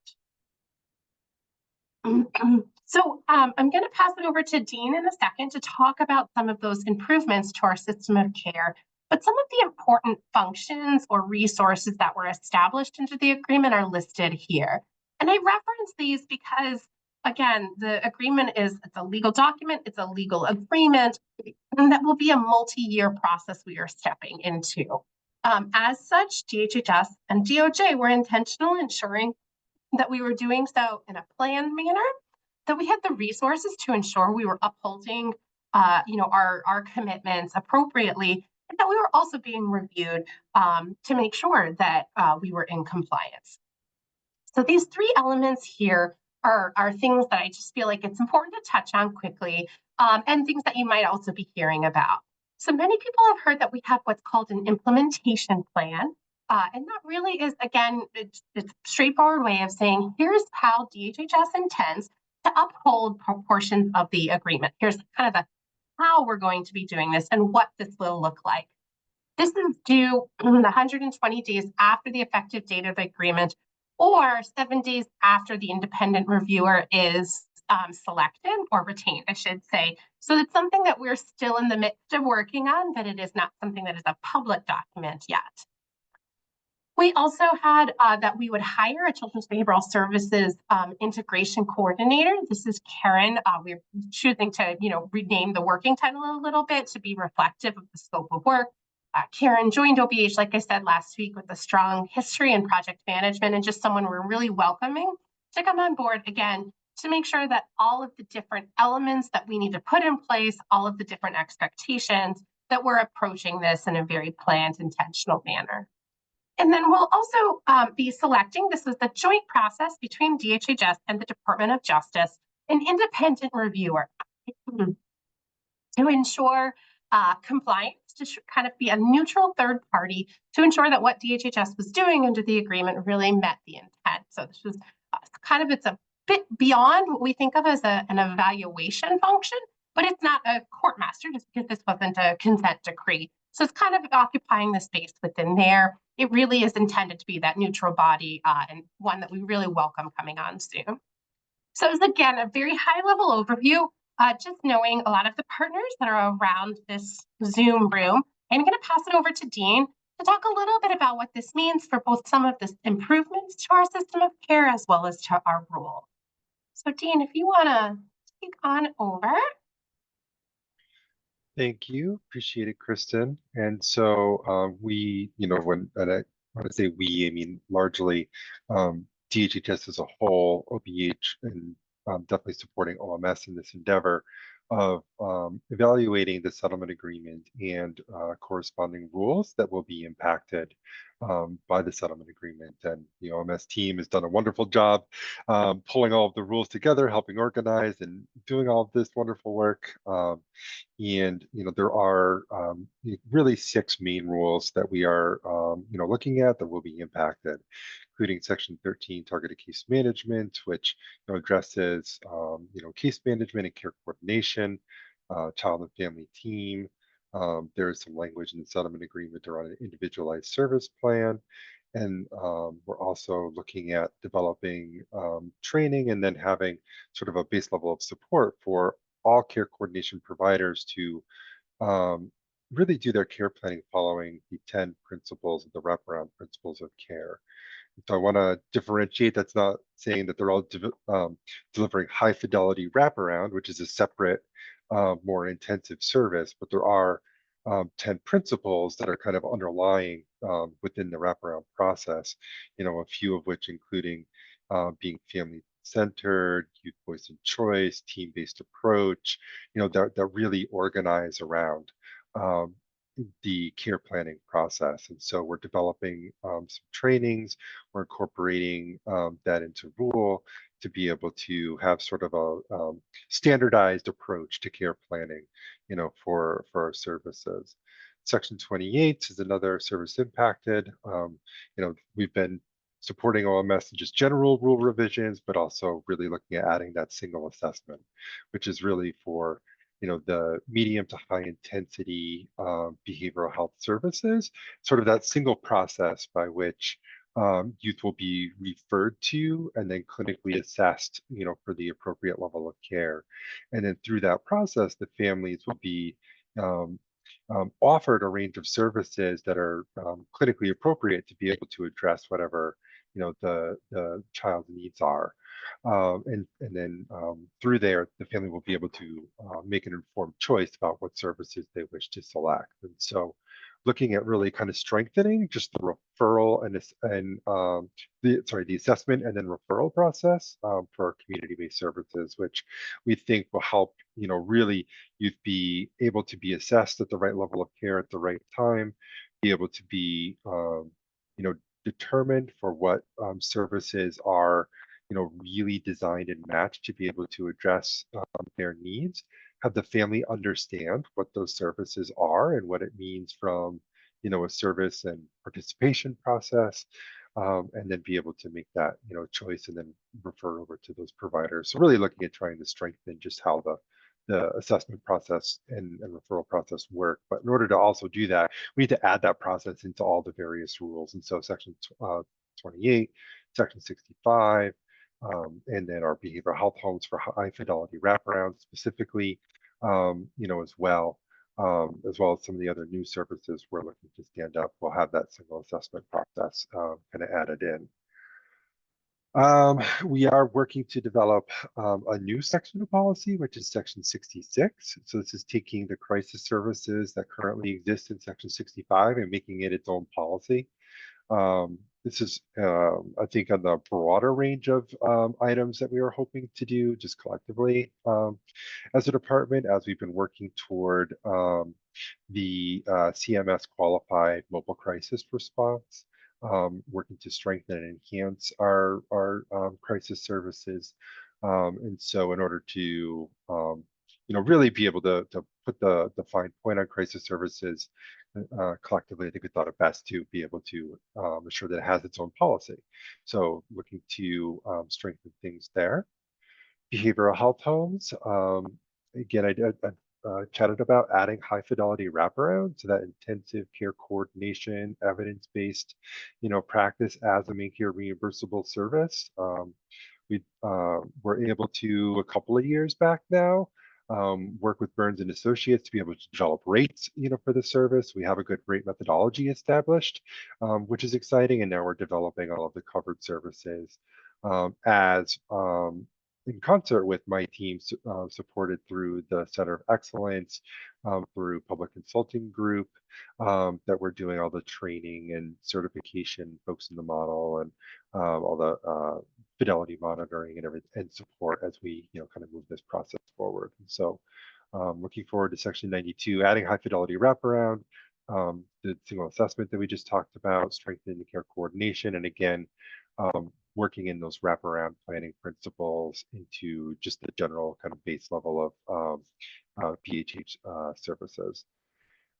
So I'm going to pass it over to Dean in a second to talk about some of those improvements to our system of care. But some of the important functions or resources that were established into the agreement are listed here. And I reference these because, again, the agreement it's a legal document, it's a legal agreement, and that will be a multi-year process we are stepping into. As such, DHHS and DOJ were intentional in ensuring that we were doing so in a planned manner, that we had the resources to ensure we were upholding our commitments appropriately, and that we were also being reviewed to make sure that we were in compliance. So these 3 elements here are things that I just feel like it's important to touch on quickly, and things that you might also be hearing about. So many people have heard that we have what's called an implementation plan. And that really is, again, it's a straightforward way of saying, here's how DHHS intends to uphold portions of the agreement. Here's kind of the how we're going to be doing this and what this will look like. This is due 120 days after the effective date of the agreement, or 7 days after the independent reviewer is selected or retained, I should say. So it's something that we're still in the midst of working on, but it is not something that is a public document yet. We also had that we would hire a Children's Behavioral Services integration coordinator. This is Karen. We're choosing to, rename the working title a little bit to be reflective of the scope of work. Karen joined OBH, like I said, last week with a strong history in project management and just someone we're really welcoming to come on board again to make sure that all of the different elements that we need to put in place, all of the different expectations, that we're approaching this in a very planned, intentional manner. And then we'll also be selecting, this is the joint process between DHHS and the Department of Justice, an independent reviewer to ensure compliance, to kind of be a neutral third party to ensure that what DHHS was doing under the agreement really met the intent. So this was it's a bit beyond what we think of as an evaluation function, but it's not a court master just because this wasn't a consent decree. So it's kind of occupying the space within there. It really is intended to be that neutral body and one that we really welcome coming on soon. So it's, again, a very high level overview, just knowing a lot of the partners that are around this Zoom room. I'm going to pass it over to Dean to talk a little bit about what this means for both some of the improvements to our system of care as well as to our role. So Dean, if you want to take on over. Thank you. Appreciate it, Kristen. And so we, when I say we, I mean largely DHHS as a whole, OBH, and definitely supporting OMS in this endeavor. of evaluating the settlement agreement and corresponding rules that will be impacted by the settlement agreement. And the OMS team has done a wonderful job pulling all of the rules together, helping organize and doing all of this wonderful work. And there are really 6 main rules that we are looking at that will be impacted, including Section 13, targeted case management, which addresses case management and care coordination, child and family team. There is some language in the settlement agreement around an individualized service plan. And we're also looking at developing training and then having sort of a base level of support for all care coordination providers to really do their care planning following the 10 principles of the wraparound principles of care. So I want to differentiate. That's not saying that they're all delivering high fidelity wraparound, which is a separate, more intensive service, but there are 10 principles that are kind of underlying within the wraparound process, a few of which including being family centered, youth voice and choice, team-based approach, that really organize around the care planning process. And so we're developing some trainings, we're incorporating that into rule to be able to have sort of a standardized approach to care planning, for our services. Section 28 is another service impacted. We've been supporting OMS in just general rule revisions, but also really looking at adding that single assessment, which is really for the medium to high intensity behavioral health services, sort of that single process by which youth will be referred to and then clinically assessed, for the appropriate level of care. And then through that process, the families will be offered a range of services that are clinically appropriate to be able to address whatever the child's needs are. And then through there, the family will be able to make an informed choice about what services they wish to select. And so looking at really kind of strengthening just the referral and the assessment and then referral process for our community-based services, which we think will help, really you'd be able to be assessed at the right level of care at the right time, be able to be, determined for what services are, really designed and matched to be able to address their needs, have the family understand what those services are and what it means from, a service and participation process, and then be able to make that, choice and then refer over to those providers. So really looking at trying to strengthen just how the assessment process and referral process work. But in order to also do that, we need to add that process into all the various rules. And so Section 28, Section 65, and then our behavioral health homes for high fidelity wraparound specifically, as well as some of the other new services we're looking to stand up. We'll have that single assessment process kind of added in. We are working to develop a new section of policy, which is Section 66. So this is taking the crisis services that currently exist in Section 65 and making it its own policy. This is, I think, on the broader range of items that we are hoping to do just collectively as a department, as we've been working toward the CMS qualified mobile crisis response, working to strengthen and enhance our crisis services. And so in order to, really be able to put the fine point on crisis services, collectively, I think we thought it best to be able to ensure that it has its own policy. So looking to strengthen things there. Behavioral health homes. Again, I chatted about adding high fidelity wraparound, so that intensive care coordination, evidence-based, practice as a MaineCare reimbursable service. We were able to, a couple of years back now, work with Burns and Associates to be able to develop rates, for the service. We have a good rate methodology established, which is exciting. And now we're developing all of the covered services as in concert with my team, supported through the Center of Excellence, through Public Consulting Group, that we're doing all the training and certification folks in the model and all the fidelity monitoring and everything and support as we kind of move this process forward. And so Looking forward to section 92, adding high fidelity wraparound, the single assessment that we just talked about, strengthening the care coordination, and again, working in those wraparound planning principles into just the general kind of base level of PHH services.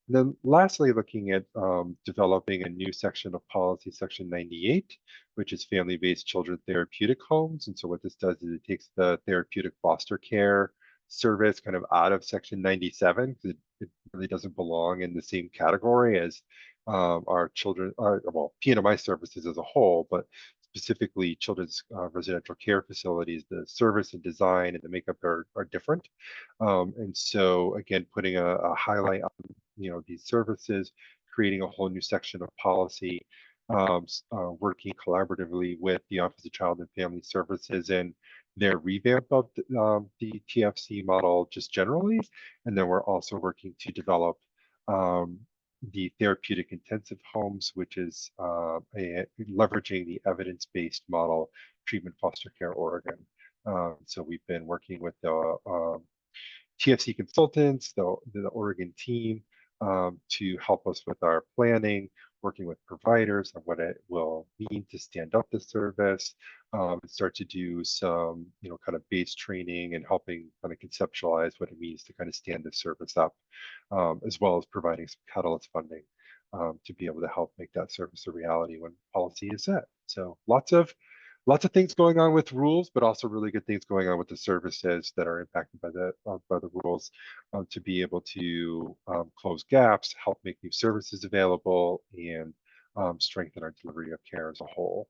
And then lastly, looking at developing a new section of policy, section 98, which is family-based children therapeutic homes. And so what this does is it takes the therapeutic foster care service kind of out of section 97, because it really doesn't belong in the same category as our children, well, PNMI services as a whole, but specifically children's residential care facilities. The service and design and the makeup are different. And so again, putting a highlight on these services, creating a whole new section of policy, working collaboratively with the Office of Child and Family Services and their revamp of the TFC model just generally. And then we're also working to develop the therapeutic intensive homes, which is leveraging the evidence-based model, Treatment Foster Care Oregon. So we've been working with the TFC consultants, the Oregon team, to help us with our planning, working with providers on what it will mean to stand up the service, start to do some, kind of base training and helping kind of conceptualize what it means to kind of stand the service up, as well as providing some catalyst funding to be able to help make that service a reality when policy is set. So lots of things going on with rules, but also really good things going on with the services that are impacted by the rules, to be able to close gaps, help make new services available, and strengthen our delivery of care as a whole.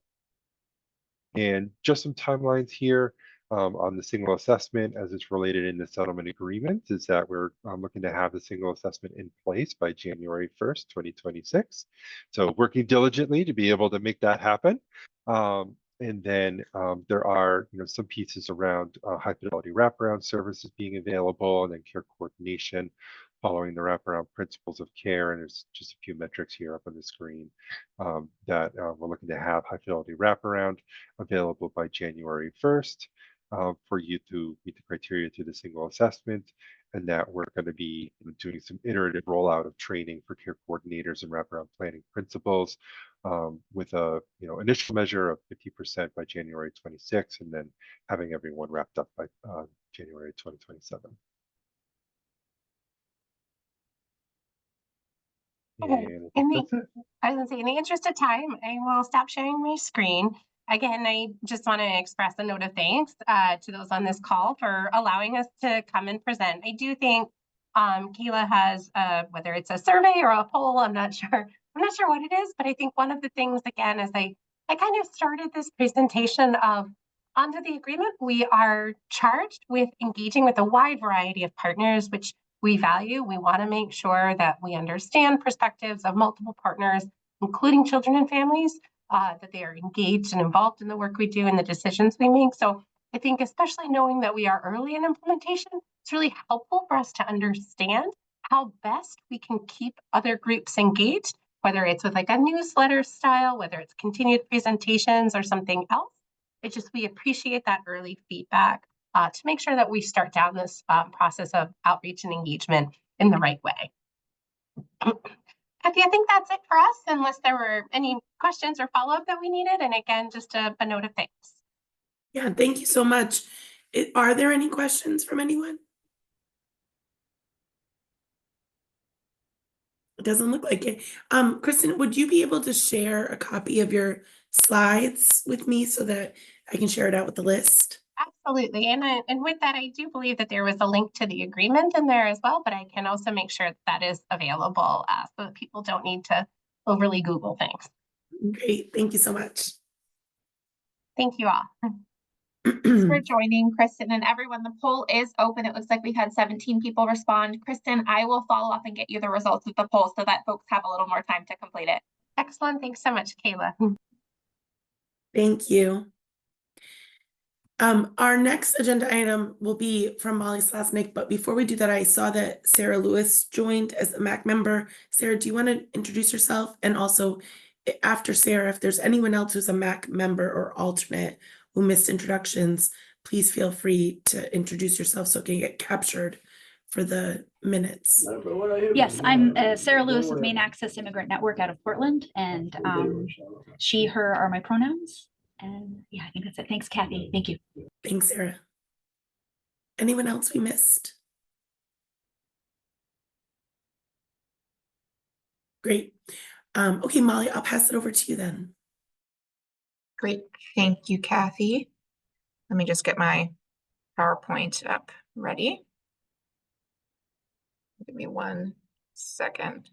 And just some timelines here on the single assessment as it's related in the settlement agreement is that we're looking to have the single assessment in place by January 1st, 2026. So working diligently to be able to make that happen. And then there are, some pieces around high fidelity wraparound services being available, and then care coordination following the wraparound principles of care. And there's just a few metrics here up on the screen that we're looking to have high fidelity wraparound available by January 1st for you to meet the criteria through the single assessment. And that we're going to be doing some iterative rollout of training for care coordinators and wraparound planning principles, with a initial measure of 50% by January 26, and then having everyone wrapped up by January 2027. And I think that's it. I was gonna say, in the interest of time, I will stop sharing my screen. Again, I just want to express a note of thanks to those on this call for allowing us to come and present. I do think Kayla has, whether it's a survey or a poll, I'm not sure what it is, but I think one of the things, again, is I kind of started this presentation of, under the agreement, we are charged with engaging with a wide variety of partners, which we value. We want to make sure that we understand perspectives of multiple partners, including children and families, that they are engaged and involved in the work we do and the decisions we make. So I think, especially knowing that we are early in implementation, it's really helpful for us to understand how best we can keep other groups engaged, whether it's with like a newsletter style, whether it's continued presentations or something else. We appreciate that early feedback to make sure that we start down this process of outreach and engagement in the right way. Kathy, I think that's it for us, unless there were any questions or follow-up that we needed. And again, just a note of thanks. Yeah, thank you so much. Are there any questions from anyone? It doesn't look like it. Kristen, would you be able to share a copy of your slides with me so that I can share it out with the list? Absolutely. And with that, I do believe that there was a link to the agreement in there as well, but I can also make sure that is available so that people don't need to overly Google things. Great. Thank you so much. Thank you all. Thanks for joining, Kristen, and everyone. The poll is open. It looks like we had 17 people respond. Kristen, I will follow up and get you the results of the poll so that folks have a little more time to complete it. Excellent. Thanks so much, Kayla. Thank you. Our next agenda item will be from Molly Slasnick, but before we do that, I saw that Sarah Lewis joined as a MAC member. Sarah, do you want to introduce yourself? And also, after Sarah, if there's anyone else who's a MAC member or alternate who missed introductions, please feel free to introduce yourself so it can get captured for the minutes. Yes, I'm Sarah Lewis with Main Access Immigrant Network out of Portland, and she, her are my pronouns. And yeah, I think that's it. Thanks, Kathy. Thank you. Thanks, Sarah. Anyone else we missed? Great. Okay, Molly, I'll pass it over to you then. Great. Thank you, Kathy. Let me just get my PowerPoint up ready. Give me 1 second.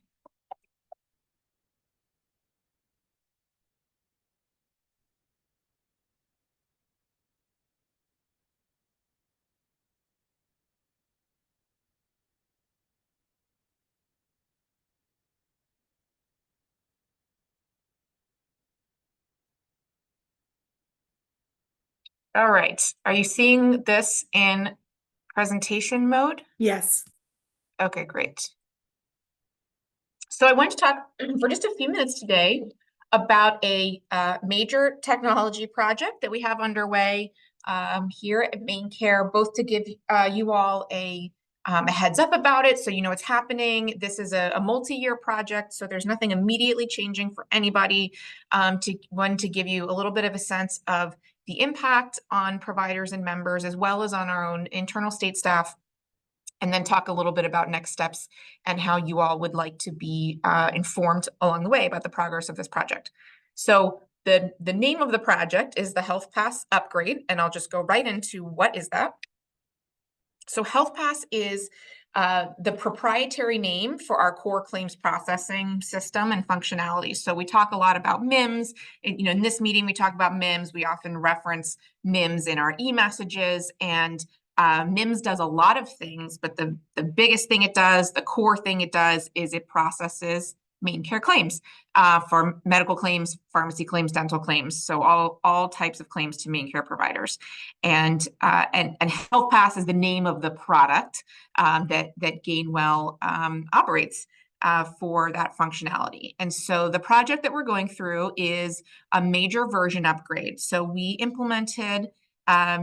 All right. Are you seeing this in presentation mode? Yes. Okay, great. So I want to talk for just a few minutes today about a major technology project that we have underway here at MaineCare, both to give you all a heads up about it so you know what's happening. This is a multi-year project, so there's nothing immediately changing for anybody. To give you a little bit of a sense of the impact on providers and members, as well as on our own internal state staff, and then talk a little bit about next steps and how you all would like to be informed along the way about the progress of this project. So the name of the project is the Health Pass Upgrade, and I'll just go right into what is that. So Health Pass is the proprietary name for our core claims processing system and functionality. So we talk a lot about MIMS. In this meeting, we talk about MIMS. We often reference MIMS in our e-messages, and MIMS does a lot of things, but the biggest thing it does, the core thing it does, is it processes MaineCare claims for medical claims, pharmacy claims, dental claims, so all types of claims to MaineCare providers. And Health Pass is the name of the product that Gainwell operates for that functionality. And so the project that we're going through is a major version upgrade. So we implemented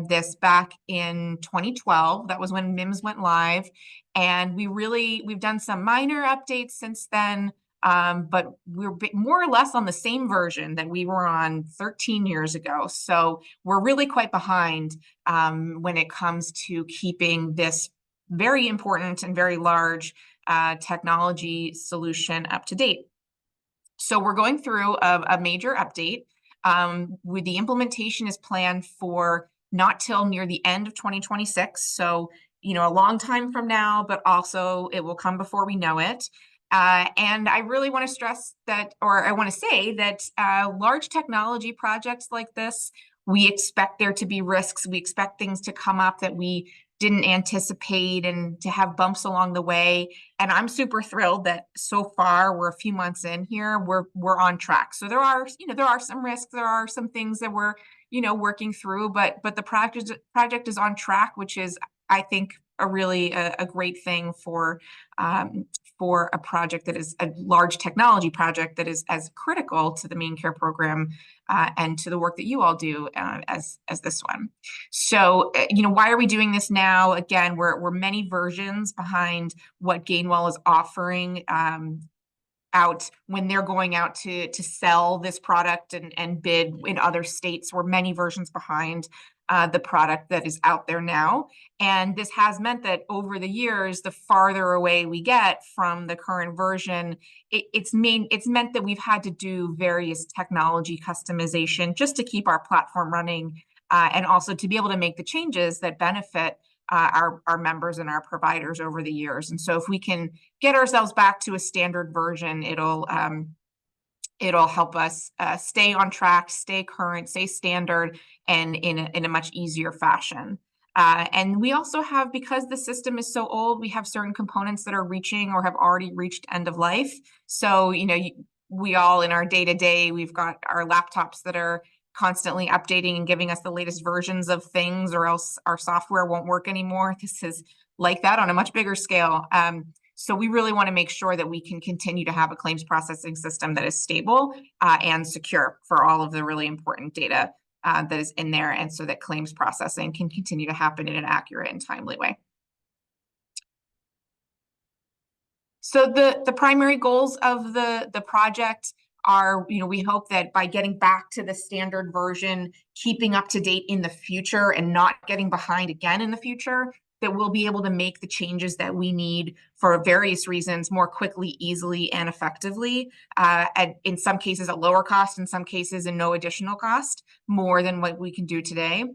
this back in 2012. That was when MIMS went live. And we've done some minor updates since then, but we're more or less on the same version that we were on 13 years ago. So we're really quite behind when it comes to keeping this very important and very large technology solution up to date. So we're going through a major update. With the implementation is planned for not till near the end of 2026. So, a long time from now, but also it will come before we know it. And I really want to stress that, or I want to say that large technology projects like this, we expect there to be risks. We expect things to come up that we didn't anticipate and to have bumps along the way. And I'm super thrilled that so far we're a few months in here, we're on track. So there are some risks, there are some things that we're, working through, but the project is on track, which is, I think, a really a great thing for a project that is a large technology project that is as critical to the MaineCare program and to the work that you all do as this one. So, why are we doing this now? Again, we're many versions behind what Gainwell is offering out when they're going out to sell this product and bid in other states. We're many versions behind the product that is out there now. And this has meant that over the years, the farther away we get from the current version, it's meant that we've had to do various technology customization just to keep our platform running and also to be able to make the changes that benefit our members and our providers over the years. And so if we can get ourselves back to a standard version, it'll help us stay on track, stay current, stay standard, and in a much easier fashion. And we also have, because the system is so old, we have certain components that are reaching or have already reached end of life. So, we all in our day-to-day, we've got our laptops that are constantly updating and giving us the latest versions of things, or else our software won't work anymore. This is like that on a much bigger scale. So we really want to make sure that we can continue to have a claims processing system that is stable and secure for all of the really important data that is in there, and so that claims processing can continue to happen in an accurate and timely way. So the primary goals of the project are, we hope that by getting back to the standard version, keeping up to date in the future and not getting behind again in the future, that we'll be able to make the changes that we need for various reasons more quickly, easily, and effectively, in some cases at lower cost, in some cases in no additional cost, more than what we can do today.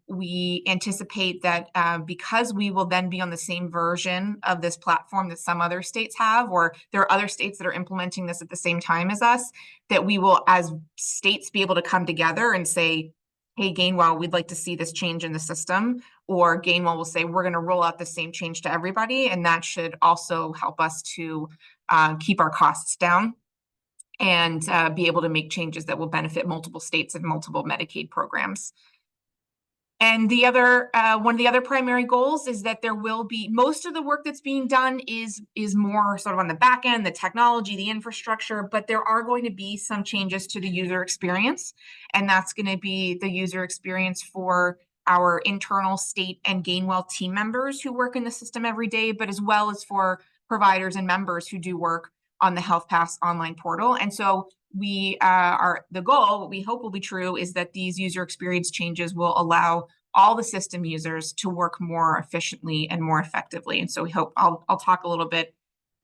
We anticipate that because we will then be on the same version of this platform that some other states have, or there are other states that are implementing this at the same time as us, that we will, as states, be able to come together and say, hey, Gainwell, we'd like to see this change in the system, or Gainwell will say, we're going to roll out the same change to everybody, and that should also help us to keep our costs down and be able to make changes that will benefit multiple states and multiple Medicaid programs. And the other one of the other primary goals is that there will be, most of the work that's being done is more sort of on the back end, the technology, the infrastructure, but there are going to be some changes to the user experience, and that's going to be the user experience for our internal state and Gainwell team members who work in the system every day, but as well as for providers and members who do work on the HealthPass online portal. And so we the goal, what we hope will be true, is that these user experience changes will allow all the system users to work more efficiently and more effectively. And so we hope, I'll talk a little bit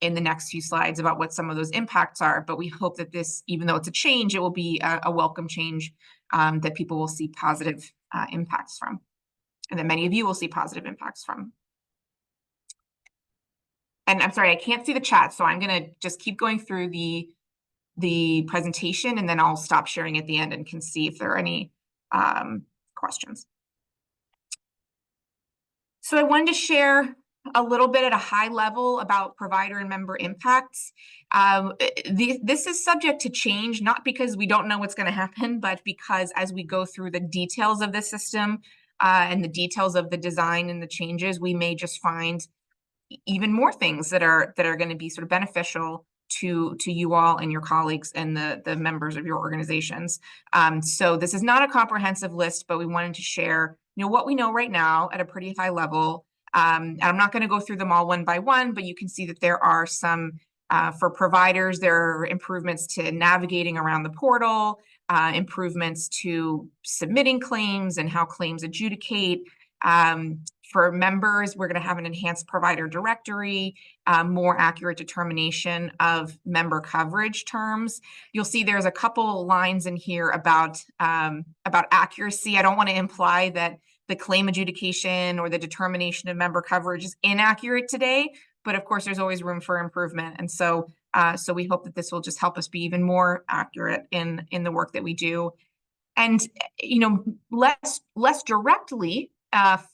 in the next few slides about what some of those impacts are, but we hope that this, even though it's a change, it will be a welcome change that people will see positive impacts from, and that many of you will see positive impacts from. And I'm sorry, I can't see the chat, so I'm going to just keep going through the presentation, and then I'll stop sharing at the end and can see if there are any questions. So I wanted to share a little bit at a high level about provider and member impacts. This is subject to change, not because we don't know what's going to happen, but because as we go through the details of the system and the details of the design and the changes, we may just find even more things that are going to be sort of beneficial to you all and your colleagues and the members of your organizations. So this is not a comprehensive list, but we wanted to share, what we know right now at a pretty high level. And I'm not going to go through them all one by one, but you can see that there are some, for providers, there are improvements to navigating around the portal, improvements to submitting claims and how claims adjudicate. For members, we're going to have an enhanced provider directory, more accurate determination of member coverage terms. You'll see there's a couple lines in here about accuracy. I don't want to imply that the claim adjudication or the determination of member coverage is inaccurate today, but of course there's always room for improvement. And so we hope that this will just help us be even more accurate in the work that we do. And less directly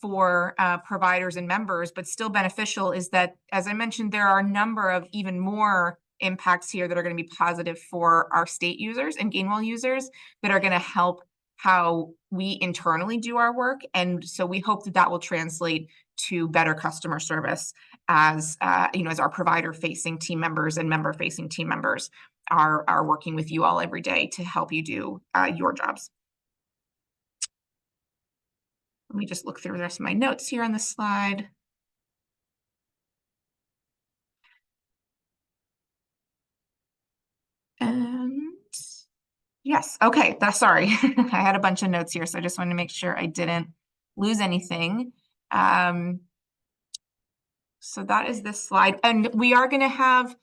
for providers and members, but still beneficial, is that, as I mentioned, there are a number of even more impacts here that are going to be positive for our state users and Gainwell users that are going to help how we internally do our work. And so we hope that that will translate to better customer service as as our provider-facing team members and member-facing team members are working with you all every day to help you do your jobs. Let me just look through the rest of my notes here on this slide. And yes, okay, sorry. I had a bunch of notes here, so I just wanted to make sure I didn't lose anything. So that is this slide. And we are going to have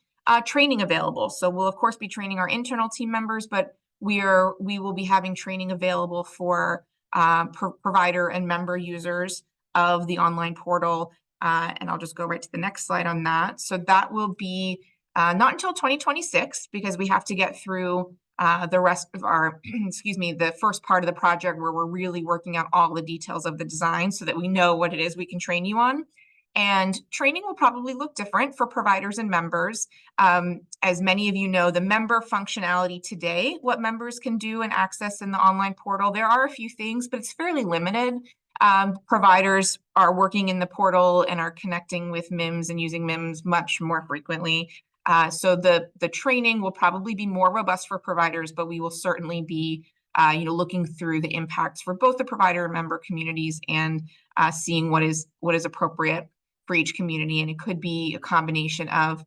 training available. So we'll, of course, be training our internal team members, but we will be having training available for provider and member users of the online portal. And I'll just go right to the next slide on that. So that will be not until 2026, because we have to get through the rest of our, the first part of the project where we're really working out all the details of the design so that we know what it is we can train you on. And training will probably look different for providers and members. As many of you know, the member functionality today, what members can do and access in the online portal, there are a few things, but it's fairly limited. Providers are working in the portal and are connecting with MIMS and using MIMS much more frequently. So the training will probably be more robust for providers, but we will certainly be looking through the impacts for both the provider and member communities and seeing what is appropriate for each community. And it could be a combination of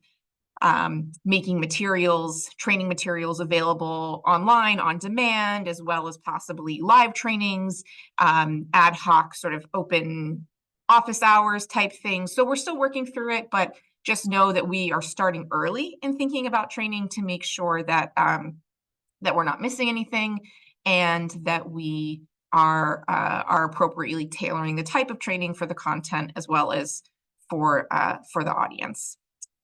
making materials, training materials available online on demand, as well as possibly live trainings, ad hoc sort of open office hours type things. So we're still working through it, but just know that we are starting early in thinking about training to make sure that that we're not missing anything, and that we are appropriately tailoring the type of training for the content as well as for the audience.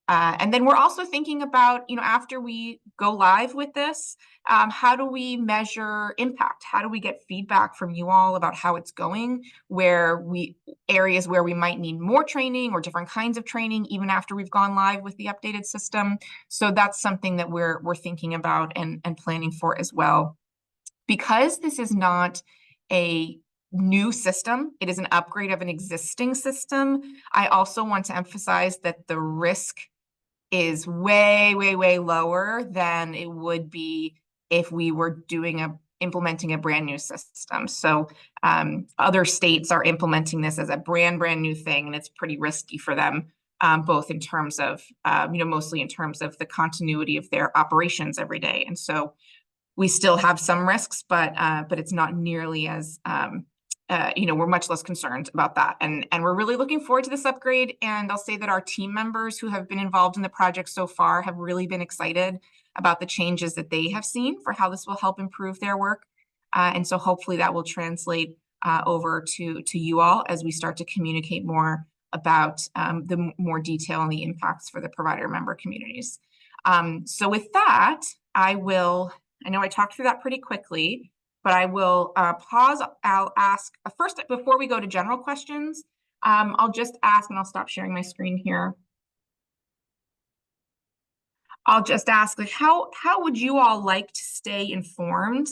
And then we're also thinking about, after we go live with this, how do we measure impact? How do we get feedback from you all about how it's going, areas where we might need more training or different kinds of training, even after we've gone live with the updated system. So that's something that we're thinking about and planning for as well. Because this is not a new system, it is an upgrade of an existing system. I also want to emphasize that the risk is way, way, way lower than it would be if we were implementing a brand new system. So other states are implementing this as a brand new thing, and it's pretty risky for them, both in terms of, mostly in terms of the continuity of their operations every day. And so we still have some risks, but it's not nearly as we're much less concerned about that. And we're really looking forward to this upgrade. And I'll say that our team members who have been involved in the project so far have really been excited about the changes that they have seen for how this will help improve their work. And so hopefully that will translate over to you all as we start to communicate more about the more detail and the impacts for the provider member communities. So with that, I know I talked through that pretty quickly, but I will pause. I'll ask first, before we go to general questions, I'll just ask, and I'll stop sharing my screen here. I'll just ask, how would you all like to stay informed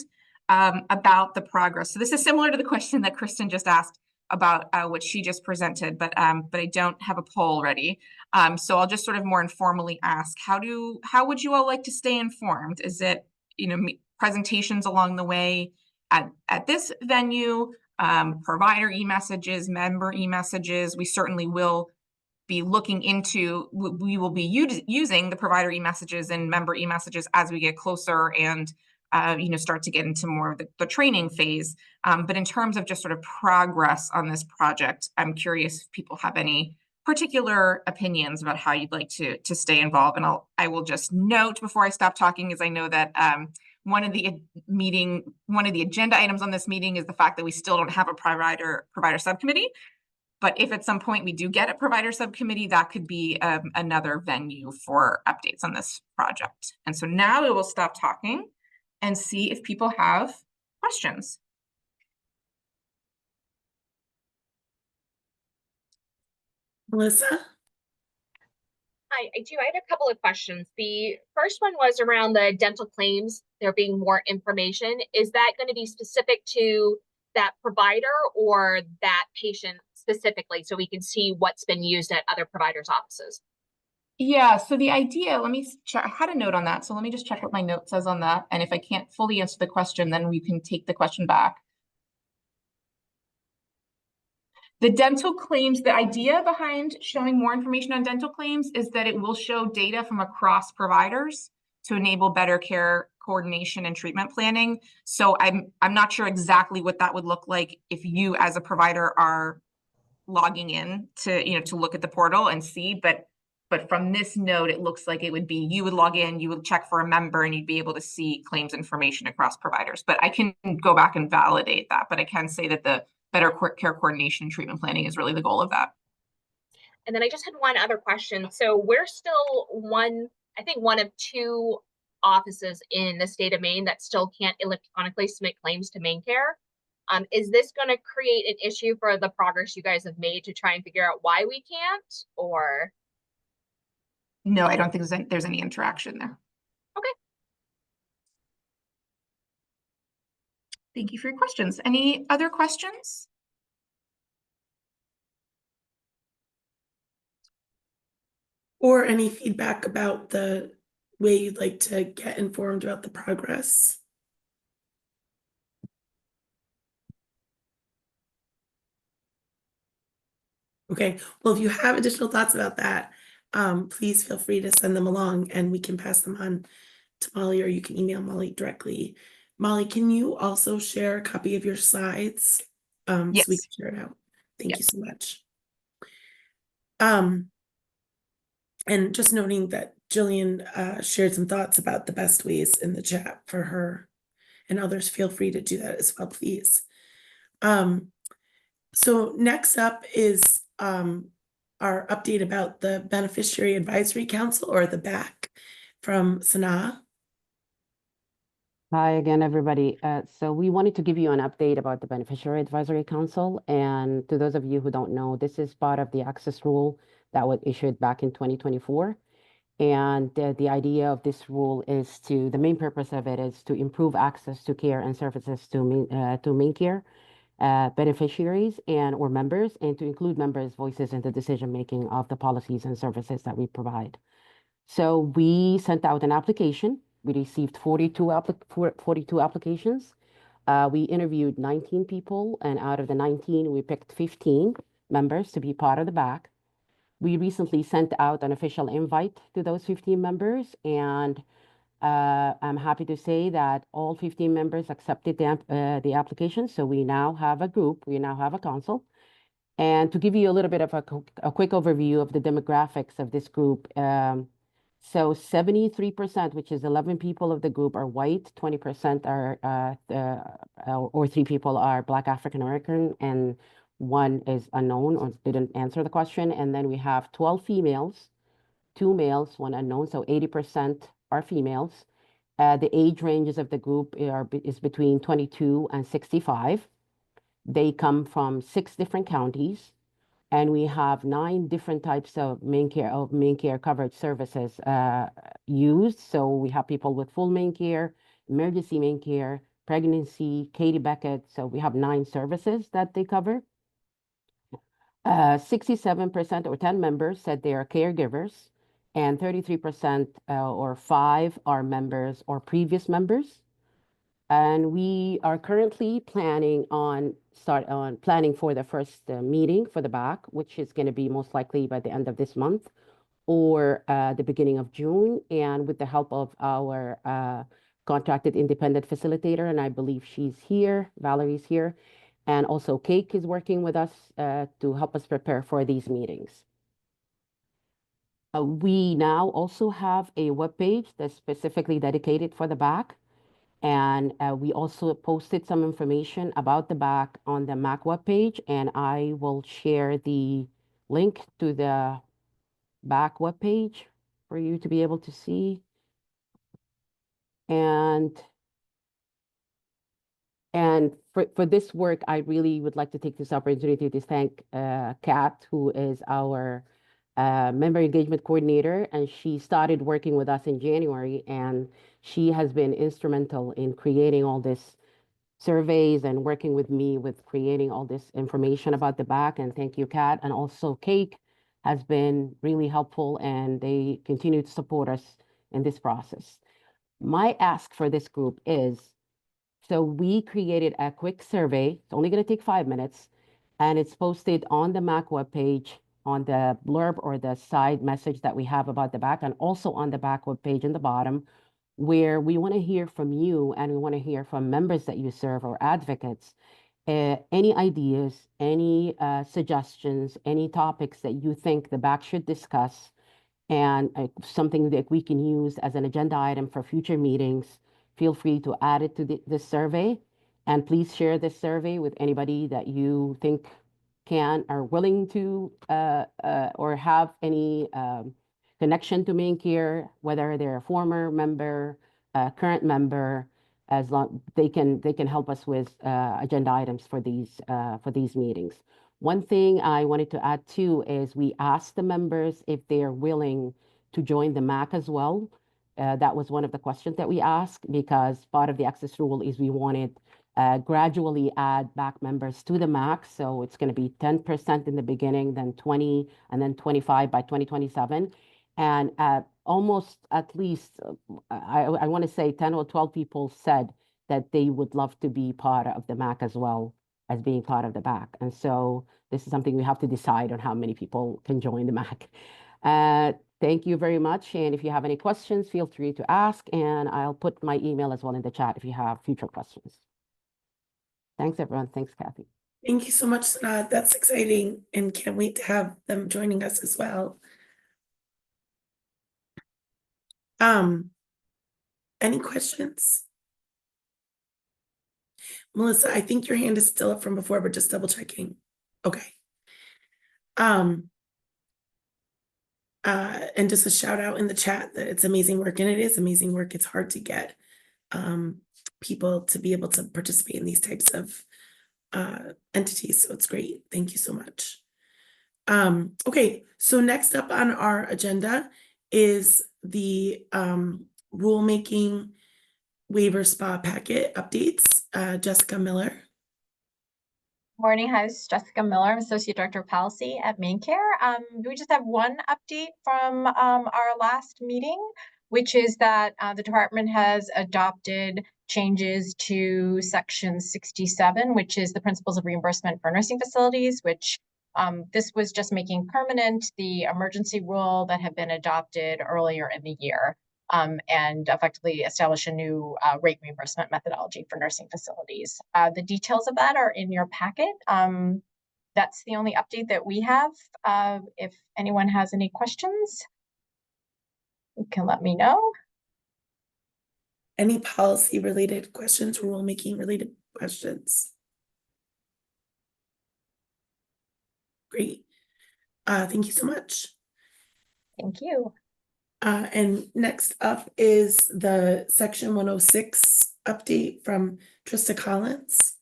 about the progress? So this is similar to the question that Kristen just asked about what she just presented, but I don't have a poll ready. So I'll just sort of more informally ask, how would you all like to stay informed? Is it, presentations along the way at this venue, provider e-messages, member e-messages? We certainly will be looking into, we will be using the provider e-messages and member e-messages as we get closer and start to get into more of the training phase. But in terms of just sort of progress on this project, I'm curious if people have any particular opinions about how you'd like to stay involved. And I will just note before I stop talking, as I know that one of the agenda items on this meeting is the fact that we still don't have a provider subcommittee. But if at some point we do get a provider subcommittee, that could be another venue for updates on this project. And so now we will stop talking and see if people have questions. Melissa? Hi, I do. I had a couple of questions. The first one was around the dental claims, there being more information. Is that going to be specific to that provider or that patient specifically, so we can see what's been used at other providers' offices? Yeah, so the idea, let me check, I had a note on that. So let me just check what my note says on that. And if I can't fully answer the question, then we can take the question back. The dental claims, the idea behind showing more information on dental claims is that it will show data from across providers to enable better care coordination and treatment planning. So I'm not sure exactly what that would look like if you as a provider are logging in to look at the portal and see, but from this note, it looks like it would be you would log in, you would check for a member, and you'd be able to see claims information across providers. But I can go back and validate that. But I can say that the better care coordination and treatment planning is really the goal of that. And then I just had one other question. So we're still one of two offices in the state of Maine that still can't electronically submit claims to MaineCare. Is this going to create an issue for the progress you guys have made to try and figure out why we can't, or? No, I don't think there's any interaction there. Okay. Thank you for your questions. Any other questions? Or any feedback about the way you'd like to get informed about the progress? Okay, well, if you have additional thoughts about that, please feel free to send them along and we can pass them on to Molly, or you can email Molly directly. Molly, can you also share a copy of your slides? So we Yes. can share it out. Thank you so much. And just noting that Jillian shared some thoughts about the best ways in the chat for her, and others feel free to do that as well, please. So next up is our update about the Beneficiary Advisory Council, or the BAC, from Sanaa. Hi again, everybody. So we wanted to give you an update about the Beneficiary Advisory Council. And to those of you who don't know, this is part of the access rule that was issued back in 2024. And the idea of this rule is the main purpose of it is to improve access to care and services to MaineCare beneficiaries or members, and to include members' voices in the decision-making of the policies and services that we provide. So we sent out an application. We received 42 applications. We interviewed 19 people, and out of the 19, we picked 15 members to be part of the BAC. We recently sent out an official invite to those 15 members, and I'm happy to say that all 15 members accepted the application. So we now have a group, we now have a council. And to give you a little bit of a quick overview of the demographics of this group, so 73%, which is 11 people of the group, are white, 20% are, or 3 people are Black African American, and 1 is unknown or didn't answer the question. And then we have 12 females, 2 males, 1 unknown, so 80% are females. The age ranges of the group is between 22 and 65. They come from 6 different counties. And we have 9 different types of MaineCare coverage services used. So we have people with full MaineCare, emergency MaineCare, pregnancy, Katie Beckett. So we have 9 services that they cover. 67% or 10 members said they are caregivers, and 33% or 5 are members or previous members. And we are currently planning for the first meeting for the BAC, which is going to be most likely by the end of this month or the beginning of June. And with the help of our contracted independent facilitator, and I believe she's here, Valerie's here, and also Cake is working with us to help us prepare for these meetings. We now also have a webpage that's specifically dedicated for the BAC. And we also posted some information about the BAC on the MAC webpage, and I will share the link to the BAC webpage for you to be able to see. And for this work, I really would like to take this opportunity to thank Kat, who is our member engagement coordinator, and she started working with us in January, and she has been instrumental in creating all this surveys and working with me with creating all this information about the BAC. And thank you, Kat. And also Cake has been really helpful, and they continue to support us in this process. My ask for this group is, so we created a quick survey. It's only going to take 5 minutes, and it's posted on the MAC webpage on the blurb or the side message that we have about the BAC, and also on the BAC webpage in the bottom, where we want to hear from you, and we want to hear from members that you serve or advocates. Any ideas, any suggestions, any topics that you think the BAC should discuss, and something that we can use as an agenda item for future meetings, feel free to add it to this survey. And please share this survey with anybody that you think are willing to or have any connection to MaineCare, whether they're a former member, current member, as long they can help us with agenda items for these meetings. One thing I wanted to add too is we asked the members if they are willing to join the MAC as well. That was one of the questions that we asked, because part of the access rule is we wanted gradually add back members to the MAC. So it's going to be 10% in the beginning, then 20, and then 25 by 2027. And almost at least, I want to say 10 or 12 people said that they would love to be part of the MAC as well as being part of the MAC. And so this is something we have to decide on how many people can join the MAC. Thank you very much. And if you have any questions, feel free to ask. And I'll put my email as well in the chat if you have future questions. Thanks, everyone. Thanks, Kathy. Thank you so much, Sanad. That's exciting, and can't wait to have them joining us as well. Any questions? Melissa, I think your hand is still up from before, but just double checking. Okay. And just a shout out in the chat that it's amazing work, and it is amazing work. It's hard to get people to be able to participate in these types of entities, so it's great. Thank you so much. Okay, so next up on our agenda is the rulemaking waiver spa packet updates. Jessica Miller. Morning, hi, this is Jessica Miller. I'm Associate Director of Policy at MaineCare. We just have one update from our last meeting, which is that the department has adopted changes to Section 67, which is the Principles of Reimbursement for Nursing Facilities, which this was just making permanent the emergency rule that had been adopted earlier in the year. And effectively establish a new rate reimbursement methodology for nursing facilities. The details of that are in your packet. That's the only update that we have. If anyone has any questions, you can let me know. Any policy related questions, rulemaking related questions? Great. Thank you so much. Thank you. And next up is the Section 106 update from Trista Collins.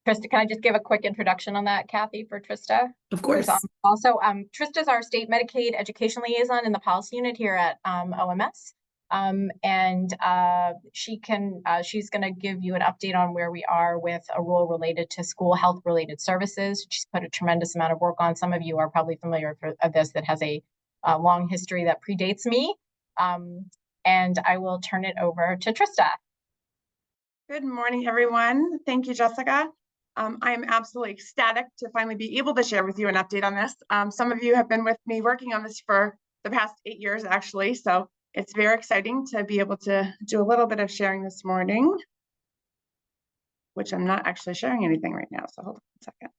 Trista, can I just give a quick introduction on that, Kathy, for Trista? Of course. Also, Trista's our state Medicaid education liaison in the policy unit here at OMS. She's going to give you an update on where we are with a rule related to school health related services. She's put a tremendous amount of work on. Some of you are probably familiar with this, that has a long history that predates me. And I will turn it over to Trista. Good morning, everyone. Thank you, Jessica. I am absolutely ecstatic to finally be able to share with you an update on this. Some of you have been with me working on this for the past 8 years, actually. So it's very exciting to be able to do a little bit of sharing this morning, which I'm not actually sharing anything right now. So hold on a second.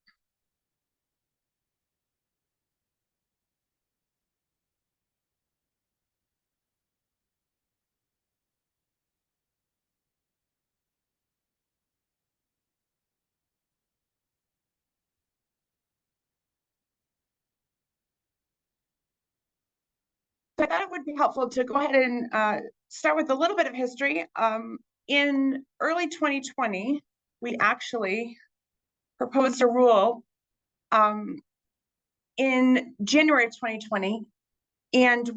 So I thought it would be helpful to go ahead and start with a little bit of history. In early 2020, we actually proposed a rule in January of 2020, and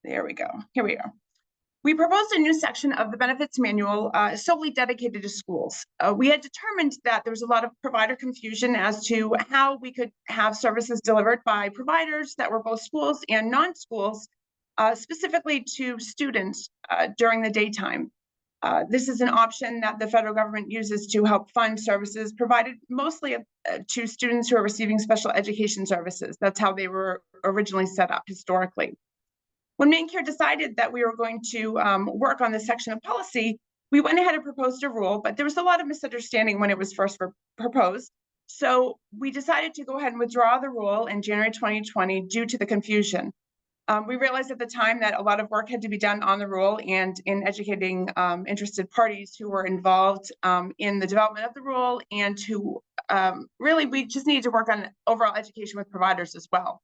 there we go, here we are. We proposed a new section of the benefits manual solely dedicated to schools. We had determined that there was a lot of provider confusion as to how we could have services delivered by providers that were both schools and non-schools, specifically to students during the daytime. This is an option that the federal government uses to help fund services provided mostly to students who are receiving special education services. That's how they were originally set up historically. When MaineCare decided that we were going to work on this section of policy, we went ahead and proposed a rule, but there was a lot of misunderstanding when it was first proposed. So we decided to go ahead and withdraw the rule in January 2020 due to the confusion. We realized at the time that a lot of work had to be done on the rule and in educating interested parties who were involved in the development of the rule, and who really, we just needed to work on overall education with providers as well.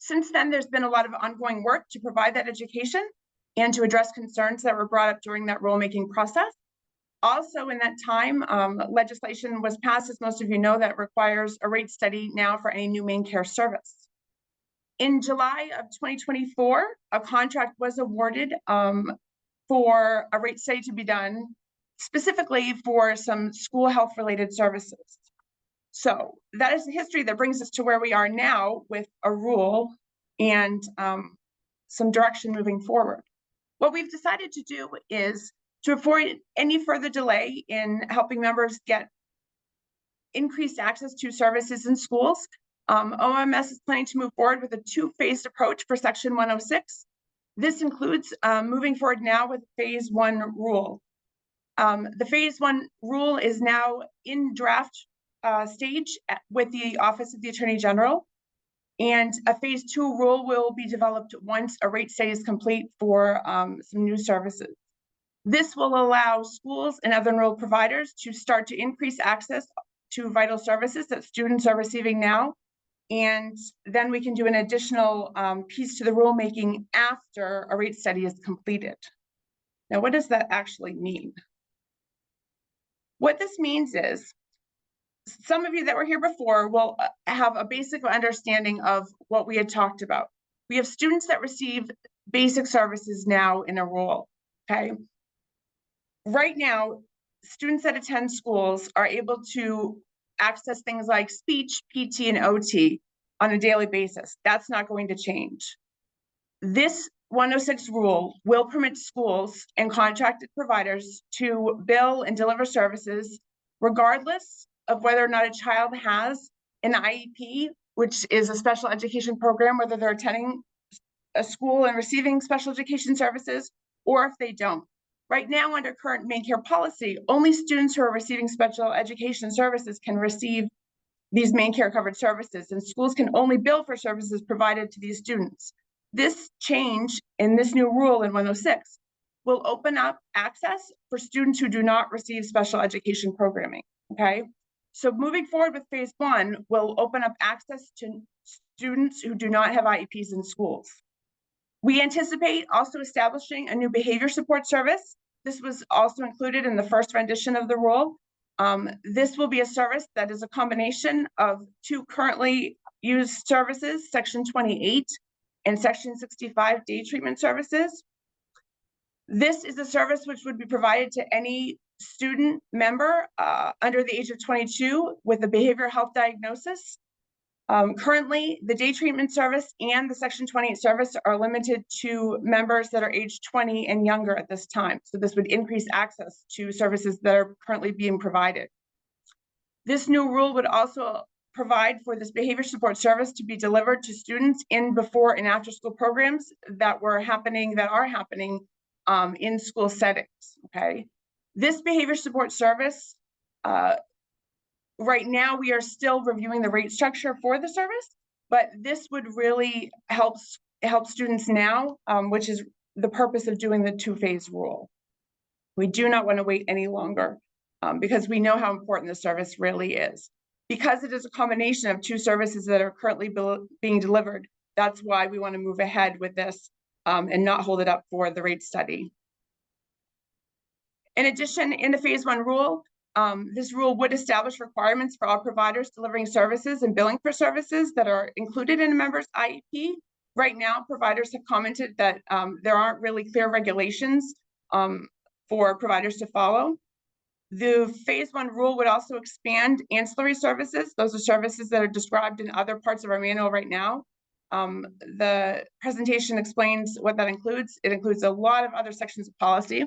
Since then, there's been a lot of ongoing work to provide that education and to address concerns that were brought up during that rulemaking process. Also, in that time, legislation was passed, as most of you know, that requires a rate study now for any new MaineCare service. In July of 2024, a contract was awarded for a rate study to be done specifically for some school health related services. So that is the history that brings us to where we are now with a rule and some direction moving forward. What we've decided to do is To avoid any further delay in helping members get increased access to services in schools, OMS is planning to move forward with a two-phased approach for Section 106. This includes moving forward now with Phase 1 rule. The Phase 1 rule is now in draft stage with the Office of the Attorney General, and a Phase 2 rule will be developed once a rate study is complete for some new services. This will allow schools and other enrolled providers to start to increase access to vital services that students are receiving now. And then we can do an additional piece to the rulemaking after a rate study is completed. Now, what does that actually mean? What this means is, some of you that were here before will have a basic understanding of what we had talked about. We have students that receive basic services now in a rule, okay? Right now, students that attend schools are able to access things like speech, PT, and OT on a daily basis. That's not going to change. This 106 rule will permit schools and contracted providers to bill and deliver services regardless of whether or not a child has an IEP, which is a special education program, whether they're attending a school and receiving special education services, or if they don't. Right now, under current MaineCare policy, only students who are receiving special education services can receive these MaineCare covered services, and schools can only bill for services provided to these students. This change in this new rule in 106 will open up access for students who do not receive special education programming, okay? So moving forward with Phase 1 will open up access to students who do not have IEPs in schools. We anticipate also establishing a new behavior support service. This was also included in the first rendition of the rule. This will be a service that is a combination of two currently used services, Section 28 and Section 65 day treatment services. This is a service which would be provided to any student member under the age of 22 with a behavioral health diagnosis. Currently, the day treatment service and the Section 28 service are limited to members that are age 20 and younger at this time. So this would increase access to services that are currently being provided. This new rule would also provide for this behavior support service to be delivered to students in before and after school programs that are happening in school settings, okay? This behavior support service, right now we are still reviewing the rate structure for the service, but this would really help students now, which is the purpose of doing the two-phase rule. We do not want to wait any longer because we know how important the service really is. Because it is a combination of two services that are currently being delivered, that's why we want to move ahead with this and not hold it up for the rate study. In addition, in the Phase 1 rule, this rule would establish requirements for all providers delivering services and billing for services that are included in a member's IEP. Right now, providers have commented that there aren't really clear regulations for providers to follow. The Phase 1 rule would also expand ancillary services. Those are services that are described in other parts of our manual right now. The presentation explains what that includes. It includes a lot of other sections of policy.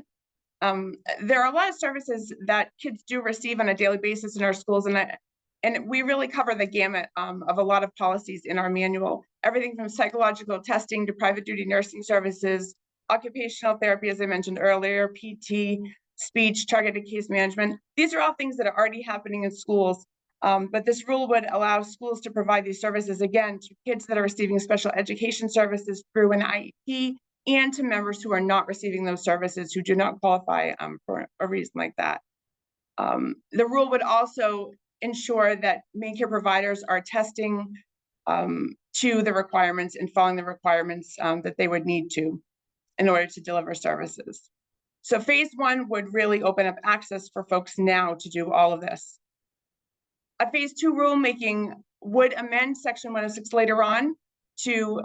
There are a lot of services that kids do receive on a daily basis in our schools, and we really cover the gamut of a lot of policies in our manual. Everything from psychological testing to private duty nursing services, occupational therapy, as I mentioned earlier, PT, speech, targeted case management. These are all things that are already happening in schools, but this rule would allow schools to provide these services, again, to kids that are receiving special education services through an IEP, and to members who are not receiving those services, who do not qualify for a reason like that. The rule would also ensure that MaineCare providers are testing to the requirements and following the requirements that they would need to in order to deliver services. So Phase 1 would really open up access for folks now to do all of this. A Phase 2 rulemaking would amend Section 106 later on to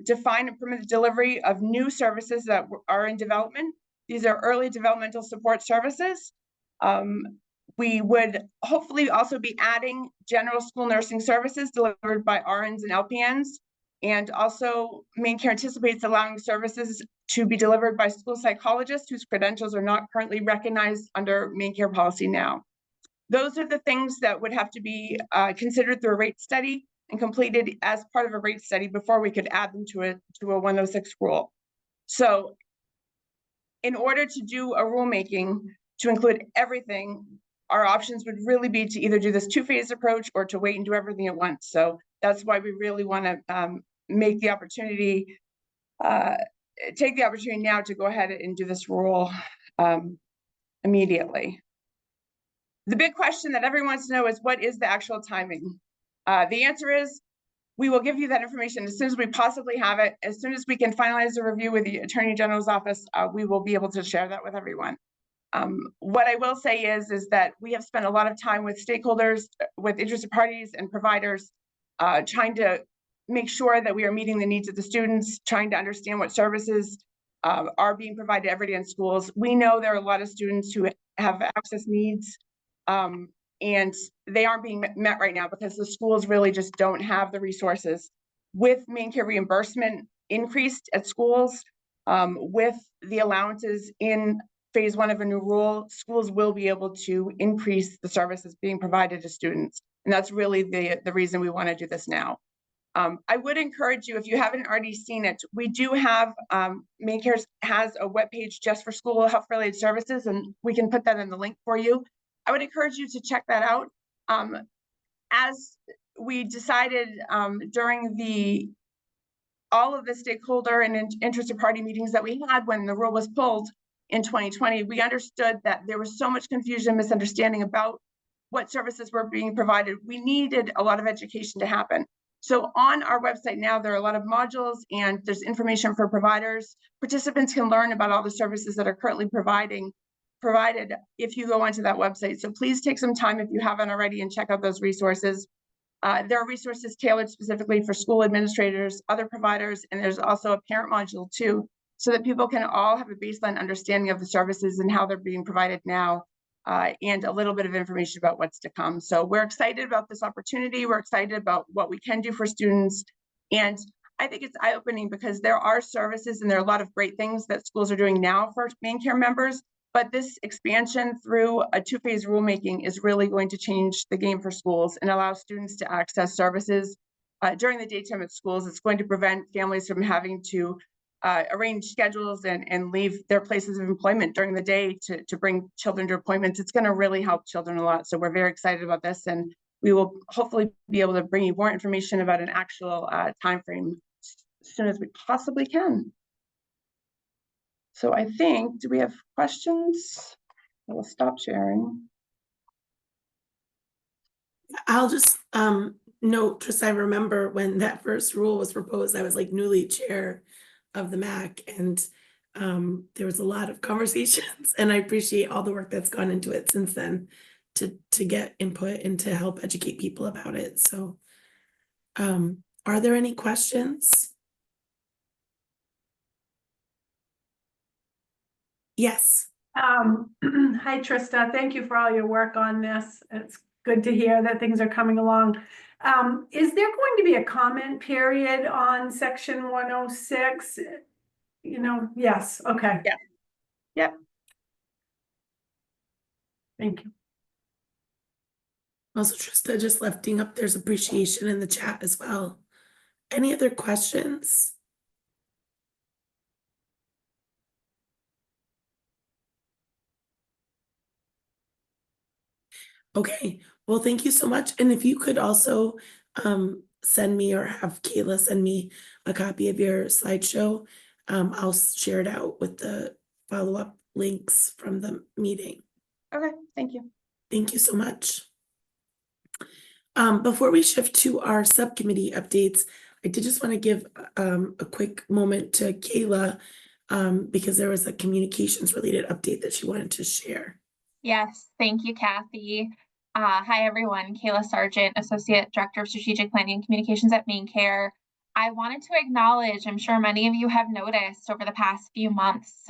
define and permit the delivery of new services that are in development. These are early developmental support services. We would hopefully also be adding general school nursing services delivered by RNs and LPNs. And also, MaineCare anticipates allowing services to be delivered by school psychologists whose credentials are not currently recognized under MaineCare policy now. Those are the things that would have to be considered through a rate study and completed as part of a rate study before we could add them to a 106 rule. So in order to do a rulemaking to include everything, our options would really be to either do this two-phase approach or to wait and do everything at once. So that's why we really want to make the opportunity, take the opportunity now to go ahead and do this rule immediately. The big question that everyone wants to know is, what is the actual timing? The answer is, we will give you that information as soon as we possibly have it. As soon as we can finalize the review with the Attorney General's office, we will be able to share that with everyone. What I will say is that we have spent a lot of time with stakeholders, with interested parties and providers, trying to make sure that we are meeting the needs of the students, trying to understand what services are being provided every day in schools. We know there are a lot of students who have access needs, and they aren't being met right now because the schools really just don't have the resources. With MaineCare reimbursement increased at schools, with the allowances in phase 1 of a new rule, schools will be able to increase the services being provided to students. And that's really the reason we want to do this now. I would encourage you, if you haven't already seen it, we do have, MaineCare has a webpage just for school health related services, and we can put that in the link for you. I would encourage you to check that out. As we decided during all of the stakeholder and interested party meetings that we had when the rule was pulled in 2020, we understood that there was so much confusion, misunderstanding about what services were being provided. We needed a lot of education to happen. So on our website now, there are a lot of modules and there's information for providers. Participants can learn about all the services that are currently provided if you go onto that website. So please take some time if you haven't already and check out those resources. There are resources tailored specifically for school administrators, other providers, and there's also a parent module too, so that people can all have a baseline understanding of the services and how they're being provided now, and a little bit of information about what's to come. So we're excited about this opportunity. We're excited about what we can do for students. And I think it's eye-opening because there are services and there are a lot of great things that schools are doing now for MaineCare members, but this expansion through a two-phase rulemaking is really going to change the game for schools and allow students to access services during the daytime at schools. It's going to prevent families from having to arrange schedules and leave their places of employment during the day to bring children to appointments. It's going to really help children a lot. So we're very excited about this, and we will hopefully be able to bring you more information about an actual time frame as soon as we possibly can. So I think, do we have questions? I will stop sharing. I'll just note, just I remember when that first rule was proposed, I was like newly chair of the MAC, and there was a lot of conversations, and I appreciate all the work that's gone into it since then to get input and to help educate people about it. So are there any questions? Yes. Hi, Trista. Thank you for all your work on this. It's good to hear that things are coming along. Is there going to be a comment period on section 106? You know, yes. Okay. Yeah. Yep. Thank you. Also, Trista just lifting up, there's appreciation in the chat as well. Any other questions? Okay, well, thank you so much. And if you could also send me or have Kayla send me a copy of your slideshow, I'll share it out with the follow-up links from the meeting. Okay, thank you. Thank you so much. Before we shift to our subcommittee updates, I did just want to give a quick moment to Kayla because there was a communications related update that she wanted to share. Yes, thank you, Kathy. Hi, everyone. Kayla Sargent, Associate Director of Strategic Planning and Communications at MaineCare. I wanted to acknowledge, I'm sure many of you have noticed over the past few months,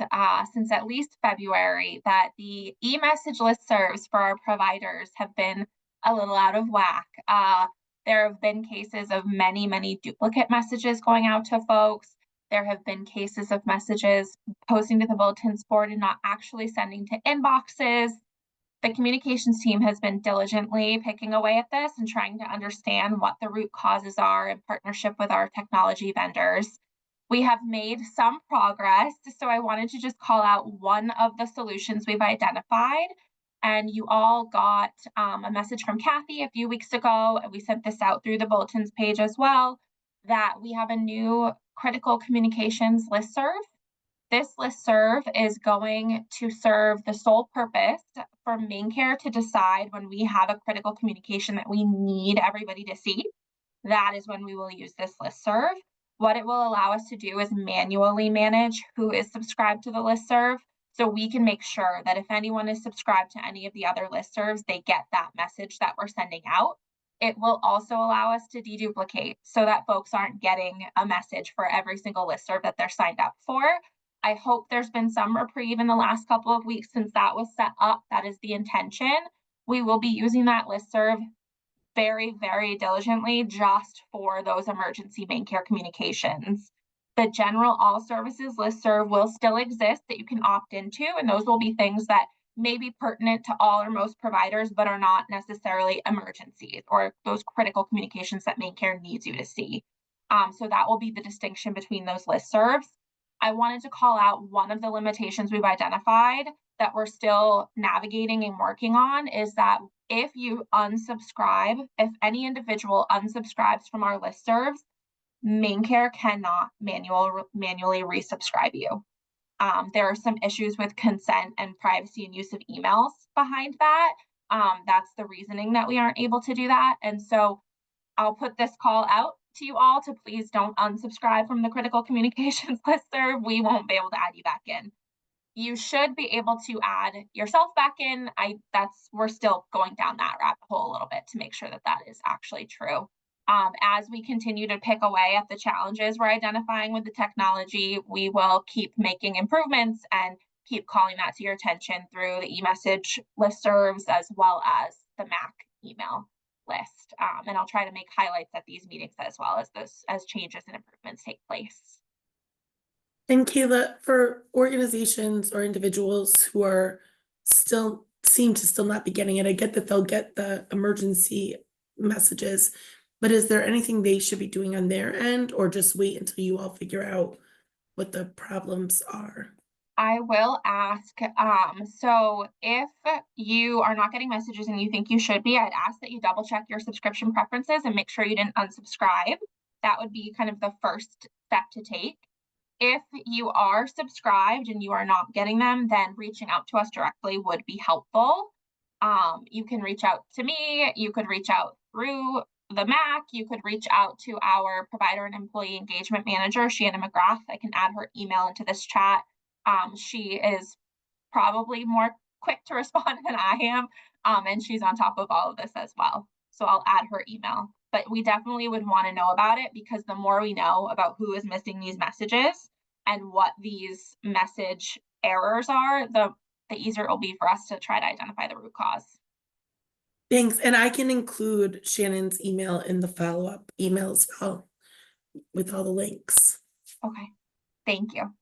since at least February, that the e-message listservs for our providers have been a little out of whack. There have been cases of many, many duplicate messages going out to folks. There have been cases of messages posting to the bulletins board and not actually sending to inboxes. The communications team has been diligently picking away at this and trying to understand what the root causes are in partnership with our technology vendors. We have made some progress, so I wanted to just call out one of the solutions we've identified. And you all got a message from Kathy a few weeks ago, and we sent this out through the bulletins page as well, that we have a new critical communications listserv. This listserv is going to serve the sole purpose for MaineCare to decide when we have a critical communication that we need everybody to see. That is when we will use this listserv. What it will allow us to do is manually manage who is subscribed to the listserv, so we can make sure that if anyone is subscribed to any of the other listservs, they get that message that we're sending out. It will also allow us to deduplicate so that folks aren't getting a message for every single listserv that they're signed up for. I hope there's been some reprieve in the last couple of weeks since that was set up. That is the intention. We will be using that listserv very, very diligently just for those emergency MaineCare communications. The general all services listserv will still exist that you can opt into, and those will be things that may be pertinent to all or most providers, but are not necessarily emergencies or those critical communications that MaineCare needs you to see. So that will be the distinction between those listservs. I wanted to call out one of the limitations we've identified that we're still navigating and working on is that if you unsubscribe, if any individual unsubscribes from our listservs, MaineCare cannot manually resubscribe you. There are some issues with consent and privacy and use of emails behind that. That's the reasoning that we aren't able to do that. And so I'll put this call out to you all to please don't unsubscribe from the critical communications listserv. We won't be able to add you back in. You should be able to add yourself back in. We're still going down that rabbit hole a little bit to make sure that that is actually true. As we continue to pick away at the challenges we're identifying with the technology, we will keep making improvements and keep calling that to your attention through the e-message listservs as well as the MAC email list. And I'll try to make highlights at these meetings as well as changes and improvements take place. And Kayla, for organizations or individuals who are seem to still not be getting it, I get that they'll get the emergency messages, but is there anything they should be doing on their end, or just wait until you all figure out what the problems are? I will ask, so if you are not getting messages and you think you should be, I'd ask that you double check your subscription preferences and make sure you didn't unsubscribe. That would be kind of the first step to take. If you are subscribed and you are not getting them, then reaching out to us directly would be helpful. You can reach out to me, you could reach out through the MAC, you could reach out to our provider and employee engagement manager, Shannon McGrath. I can add her email into this chat. She is probably more quick to respond than I am, and she's on top of all of this as well. So I'll add her email. But we definitely would want to know about it, because the more we know about who is missing these messages and what these message errors are, the easier it will be for us to try to identify the root cause. Thanks. And I can include Shannon's email in the follow-up email as well with all the links. Okay, thank you.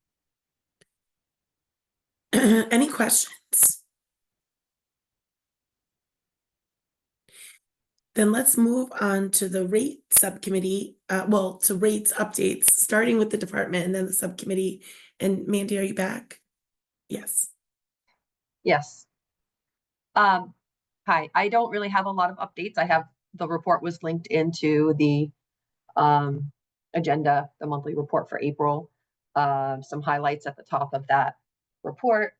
Any questions? Then let's move on to the rate subcommittee, to rates updates, starting with the department and then the subcommittee. And Mandy, are you back? Yes. Yes. Hi, I don't really have a lot of updates. The report was linked into the agenda, the monthly report for April. Some highlights at the top of that report.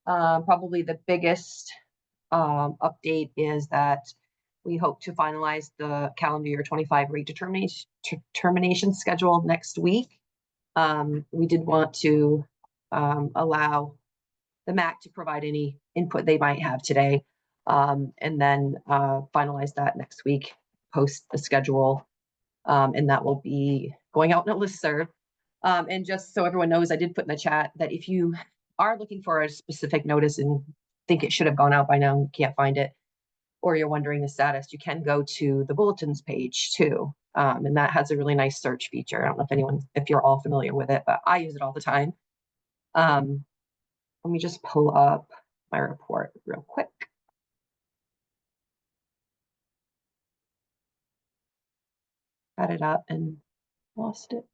Probably the biggest update is that we hope to finalize the calendar year 25 rate determination schedule next week. We did want to allow the MAC to provide any input they might have today, and then finalize that next week, post the schedule, and that will be going out in a listserv. And just so everyone knows, I did put in the chat that if you are looking for a specific notice and think it should have gone out by now and can't find it, or you're wondering the status, you can go to the bulletins page too. And that has a really nice search feature. I don't know if you're all familiar with it, but I use it all the time. Let me just pull up my report real quick. Got it up and lost it.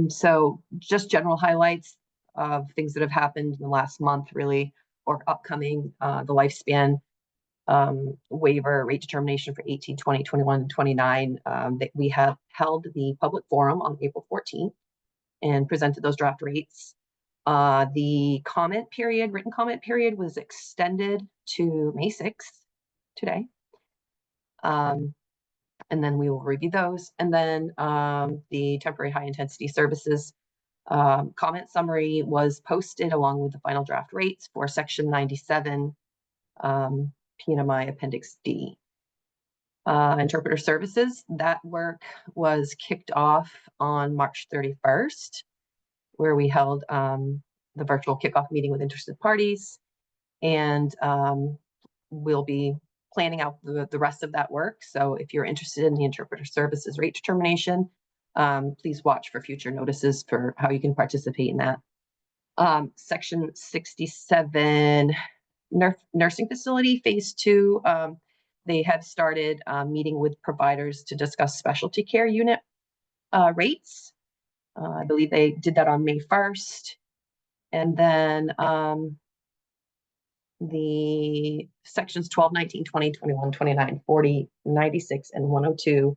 So just general highlights of things that have happened in the last month, really, or upcoming, the lifespan waiver rate determination for 18, 20, 21, and 29. That we have held the public forum on April 14th and presented those draft rates. The written comment period was extended to May 6th, today. And then we will review those. And then the temporary high intensity services comment summary was posted along with the final draft rates for section 97, PNMI Appendix D. Interpreter services, that work was kicked off on March 31st, where we held the virtual kickoff meeting with interested parties. And we'll be planning out the rest of that work. So if you're interested in the interpreter services rate determination, please watch for future notices for how you can participate in that. Section 67, nursing facility phase 2, they have started meeting with providers to discuss specialty care unit rates. I believe they did that on May 1st. And then the sections 12, 19, 20, 21, 29, 40, 96, and 102,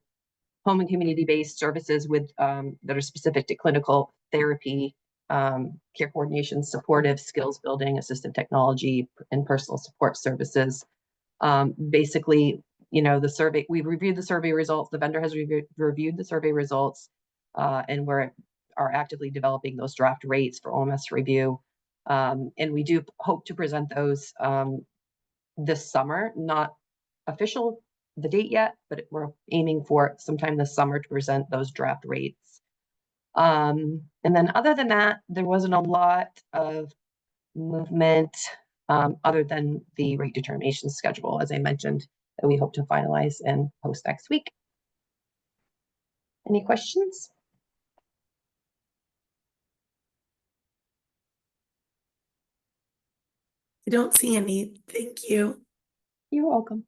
home and community-based services with that are specific to clinical therapy, care coordination, supportive skills building, assistive technology, and personal support services. Basically, the survey, we've reviewed the survey results, the vendor has reviewed the survey results, and are actively developing those draft rates for OMS review. And we do hope to present those this summer, not official the date yet, but we're aiming for sometime this summer to present those draft rates. And then other than that, there wasn't a lot of movement other than the rate determination schedule, as I mentioned, that we hope to finalize and post next week. Any questions? I don't see any. Thank you. You're welcome.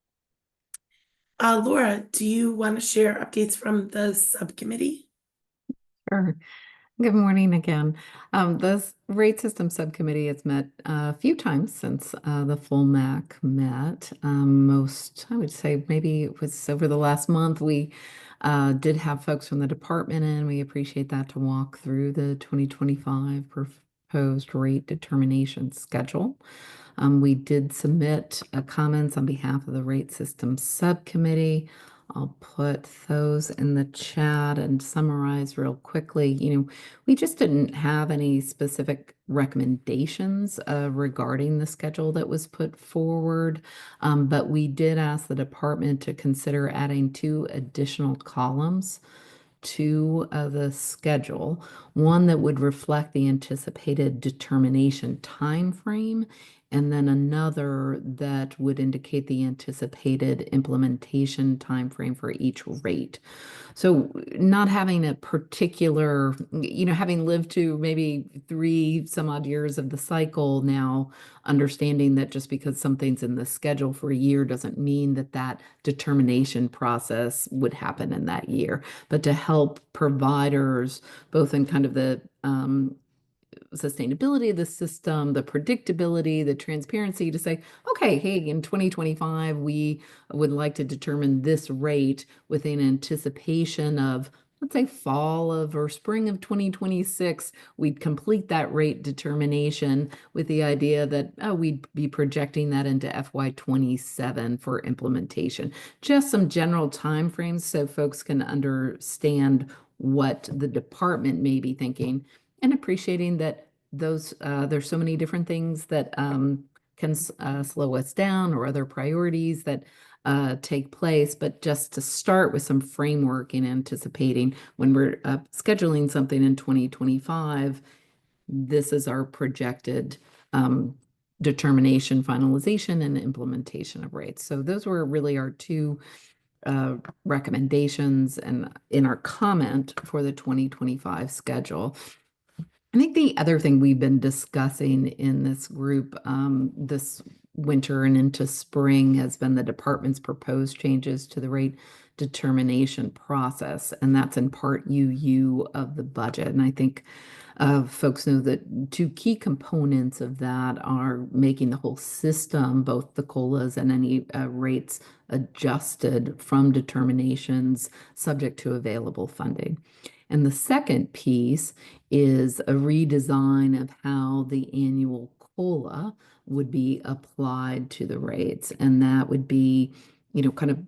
Laura, do you want to share updates from the subcommittee? Sure. Good morning again. The rate system subcommittee has met a few times since the full MAC met. I would say maybe it was over the last month. We did have folks from the department in. We appreciate that, to walk through the 2025 proposed rate determination schedule. We did submit comments on behalf of the rate system subcommittee. I'll put those in the chat and summarize real quickly. We just didn't have any specific recommendations regarding the schedule that was put forward, but we did ask the department to consider adding 2 additional columns to the schedule, one that would reflect the anticipated determination timeframe, and then another that would indicate the anticipated implementation timeframe for each rate. So not having a particular, having lived to maybe 3 some odd years of the cycle now, understanding that just because something's in the schedule for a year doesn't mean that that determination process would happen in that year, but to help providers both in kind of the sustainability of the system, the predictability, the transparency, to say, okay, hey, in 2025, we would like to determine this rate with an anticipation of, let's say, fall of or spring of 2026, we'd complete that rate determination with the idea that we'd be projecting that into FY27 for implementation. Just some general timeframes so folks can understand what the department may be thinking, and appreciating that those, there's so many different things that can slow us down, or other priorities that take place. But just to start with some framework in anticipating when we're scheduling something in 2025, this is our projected determination, finalization, and implementation of rates. So those were really our two recommendations and in our comment for the 2025 schedule. I think the other thing we've been discussing in this group this winter and into spring has been the department's proposed changes to the rate determination process, and that's in part UU of the budget. And I think folks know that two key components of that are making the whole system, both the COLAs and any rates adjusted from determinations, subject to available funding. And the second piece is a redesign of how the annual COLA would be applied to the rates. And that would be, you know, kind of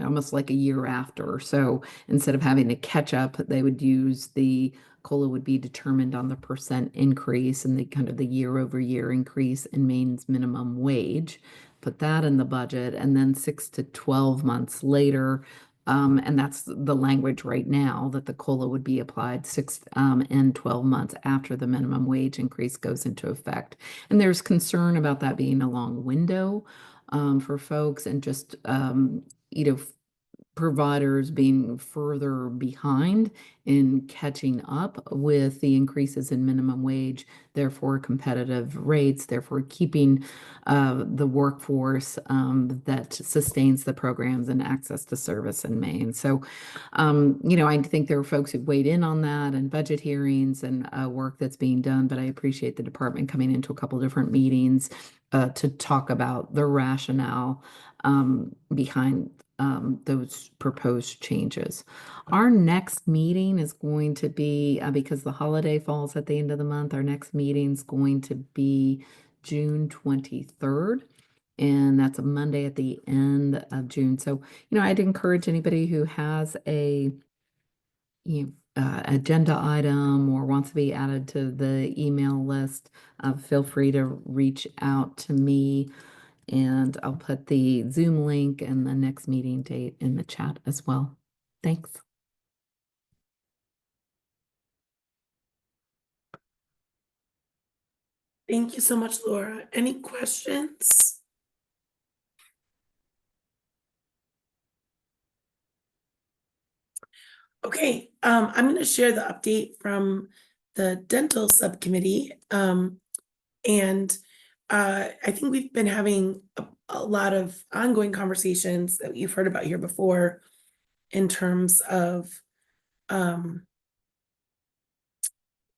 almost like a year after. So instead of having to catch up, they would use the COLA would be determined on the % increase and the kind of the year-over-year increase in Maine's minimum wage. Put that in the budget, and then 6 to 12 months later, and that's the language right now, that the COLA would be applied 6 and 12 months after the minimum wage increase goes into effect. And there's concern about that being a long window for folks, and just you know, providers being further behind in catching up with the increases in minimum wage, therefore competitive rates, therefore keeping the workforce that sustains the programs and access to service in Maine. So, you know, I think there are folks who weighed in on that and budget hearings and work that's being done, but I appreciate the department coming into a couple different meetings to talk about the rationale behind those proposed changes. Our next meeting is going to be, because the holiday falls at the end of the month, our next meeting is going to be June 23rd. And that's a Monday at the end of June. So, you know, I'd encourage anybody who has a agenda item or wants to be added to the email list, feel free to reach out to me. And I'll put the Zoom link and the next meeting date in the chat as well. Thanks. Thank you so much, Laura. Any questions? Okay, I'm going to share the update from the dental subcommittee. And I think we've been having a lot of ongoing conversations that you've heard about here before in terms of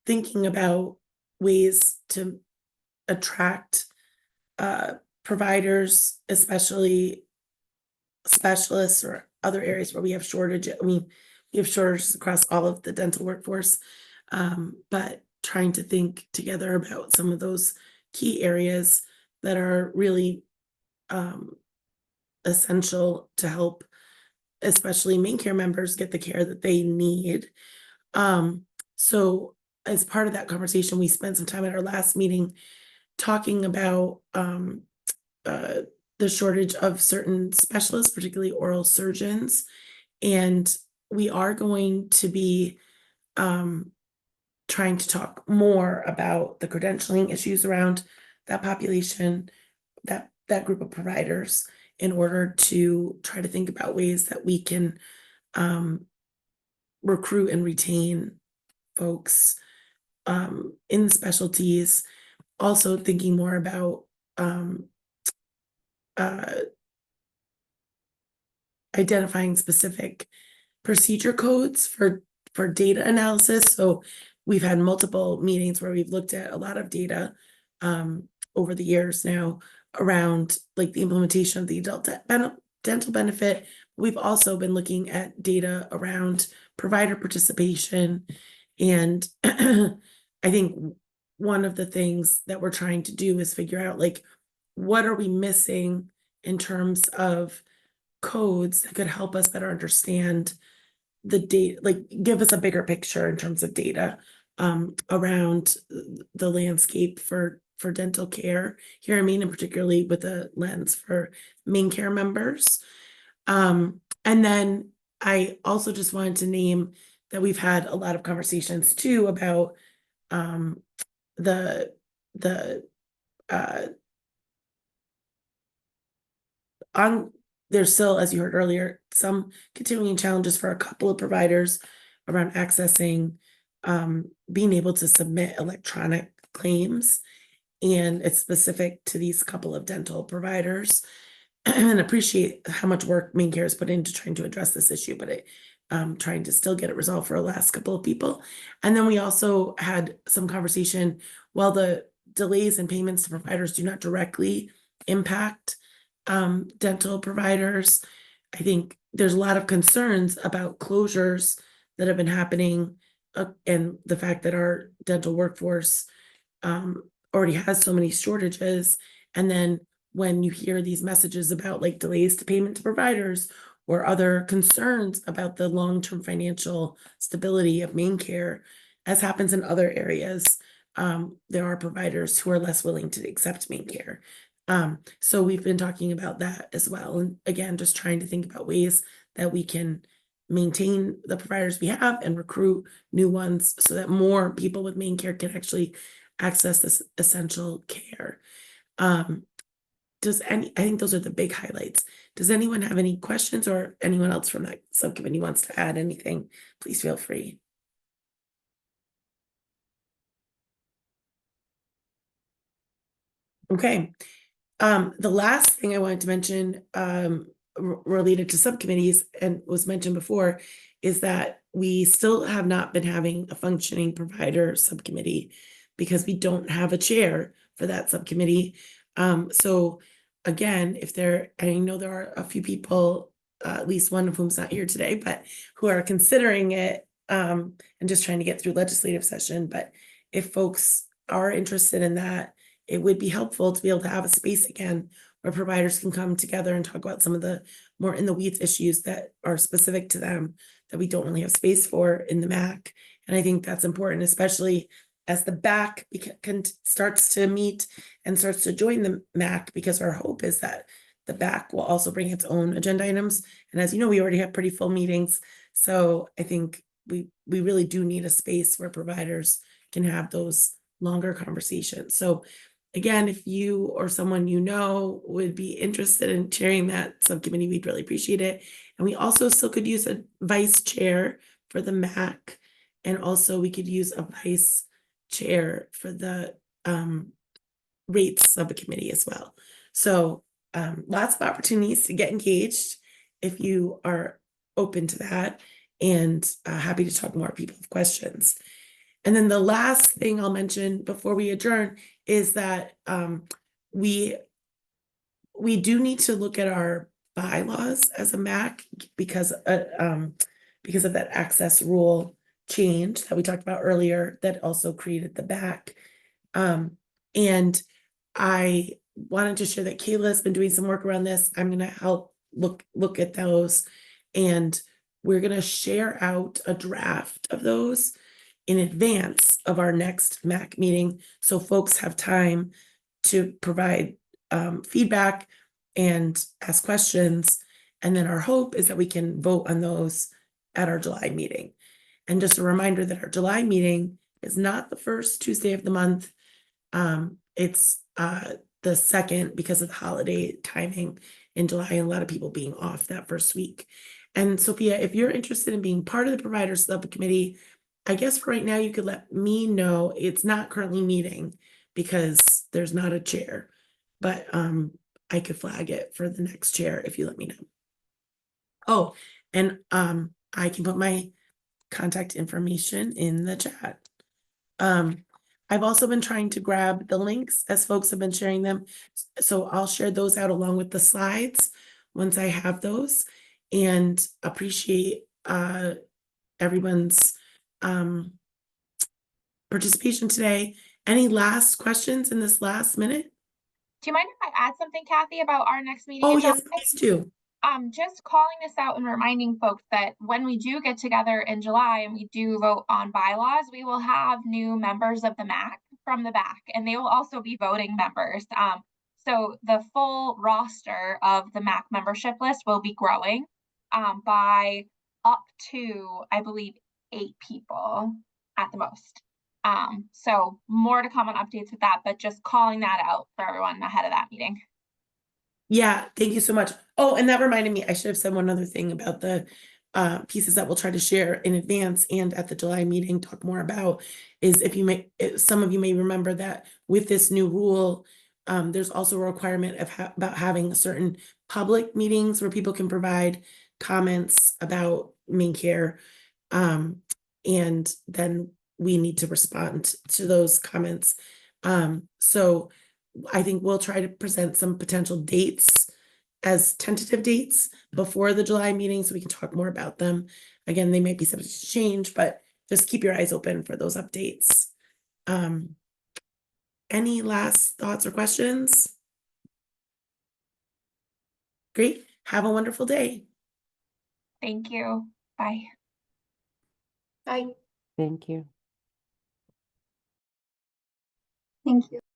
thinking about ways to attract providers, especially specialists or other areas where we have shortage. I mean, we have shortages across all of the dental workforce, but trying to think together about some of those key areas that are really essential to help, especially MaineCare members, get the care that they need. So as part of that conversation, we spent some time at our last meeting talking about the shortage of certain specialists, particularly oral surgeons. And we are going to be trying to talk more about the credentialing issues around that population, that group of providers, in order to try to think about ways that we can recruit and retain folks in specialties. Also thinking more about identifying specific procedure codes for data analysis. So we've had multiple meetings where we've looked at a lot of data over the years now around like the implementation of the adult dental benefit. We've also been looking at data around provider participation. And I think one of the things that we're trying to do is figure out, like, what are we missing in terms of codes that could help us better understand the data, like give us a bigger picture in terms of data around the landscape for dental care here in Maine, and particularly with a lens for MaineCare members. And then I also just wanted to name that we've had a lot of conversations too about the there's still, as you heard earlier, some continuing challenges for a couple of providers around accessing, being able to submit electronic claims. And it's specific to these couple of dental providers. And appreciate how much work MaineCare has put into trying to address this issue, but trying to still get it resolved for the last couple of people. And then we also had some conversation, while the delays in payments to providers do not directly impact dental providers, I think there's a lot of concerns about closures that have been happening, and the fact that our dental workforce already has so many shortages. And then when you hear these messages about like delays to payment to providers or other concerns about the long-term financial stability of MaineCare, as happens in other areas, there are providers who are less willing to accept MaineCare. So we've been talking about that as well. And again, just trying to think about ways that we can maintain the providers we have and recruit new ones so that more people with MaineCare can actually access this essential care. I think those are the big highlights. Does anyone have any questions, or anyone else from that subcommittee wants to add anything? Please feel free. Okay. The last thing I wanted to mention, related to subcommittees and was mentioned before, is that we still have not been having a functioning provider subcommittee because we don't have a chair for that subcommittee. So again, I know there are a few people, at least one of whom's not here today, but who are considering it, and just trying to get through legislative session. But if folks are interested in that, it would be helpful to be able to have a space again where providers can come together and talk about some of the more in the weeds issues that are specific to them that we don't really have space for in the MAC. And I think that's important, especially as the BAC starts to meet and starts to join the MAC, because our hope is that the BAC will also bring its own agenda items. And as you know, we already have pretty full meetings. So I think we really do need a space where providers can have those longer conversations. So again, if you or someone you know would be interested in chairing that subcommittee, we'd really appreciate it. And we also still could use a vice chair for the MAC. And also we could use a vice chair for the rates subcommittee as well. So lots of opportunities to get engaged if you are open to that, and happy to talk more if people have questions. And then the last thing I'll mention before we adjourn is that we do need to look at our bylaws as a MAC because of that access rule change that we talked about earlier that also created the BAC. And I wanted to share that Kayla has been doing some work around this. I'm going to help look at those, and we're going to share out a draft of those in advance of our next MAC meeting, so folks have time to provide feedback and ask questions. And then our hope is that we can vote on those at our July meeting. And just a reminder that our July meeting is not the first Tuesday of the month. It's the second because of the holiday timing in July and a lot of people being off that first week. And Sophia, if you're interested in being part of the provider subcommittee, I guess for right now you could let me know. It's not currently meeting because there's not a chair, but I could flag it for the next chair if you let me know. Oh, and I can put my contact information in the chat. I've also been trying to grab the links as folks have been sharing them. So I'll share those out along with the slides once I have those, and appreciate everyone's participation today. Any last questions in this last minute? Do you mind if I add something, Kathy, about our next meeting? Oh, in yes, July? please do. Just calling this out and reminding folks that when we do get together in July and we do vote on bylaws, we will have new members of the MAC from the back, and they will also be voting members. So the full roster of the MAC membership list will be growing by up to, I believe, 8 people at the most. So more to come on updates with that, but just calling that out for everyone ahead of that meeting. Yeah, thank you so much. Oh, and that reminded me, I should have said one other thing about the pieces that we'll try to share in advance and at the July meeting talk more about is some of you may remember that with this new rule, there's also a requirement of about having certain public meetings where people can provide comments about MaineCare, and then we need to respond to those comments. So I think we'll try to present some potential dates as tentative dates before the July meeting so we can talk more about them. Again, they might be subject to change, but just keep your eyes open for those updates. Any last thoughts or questions? Great. Have a wonderful day. Thank you. Bye. Bye. Thank you. Thank you.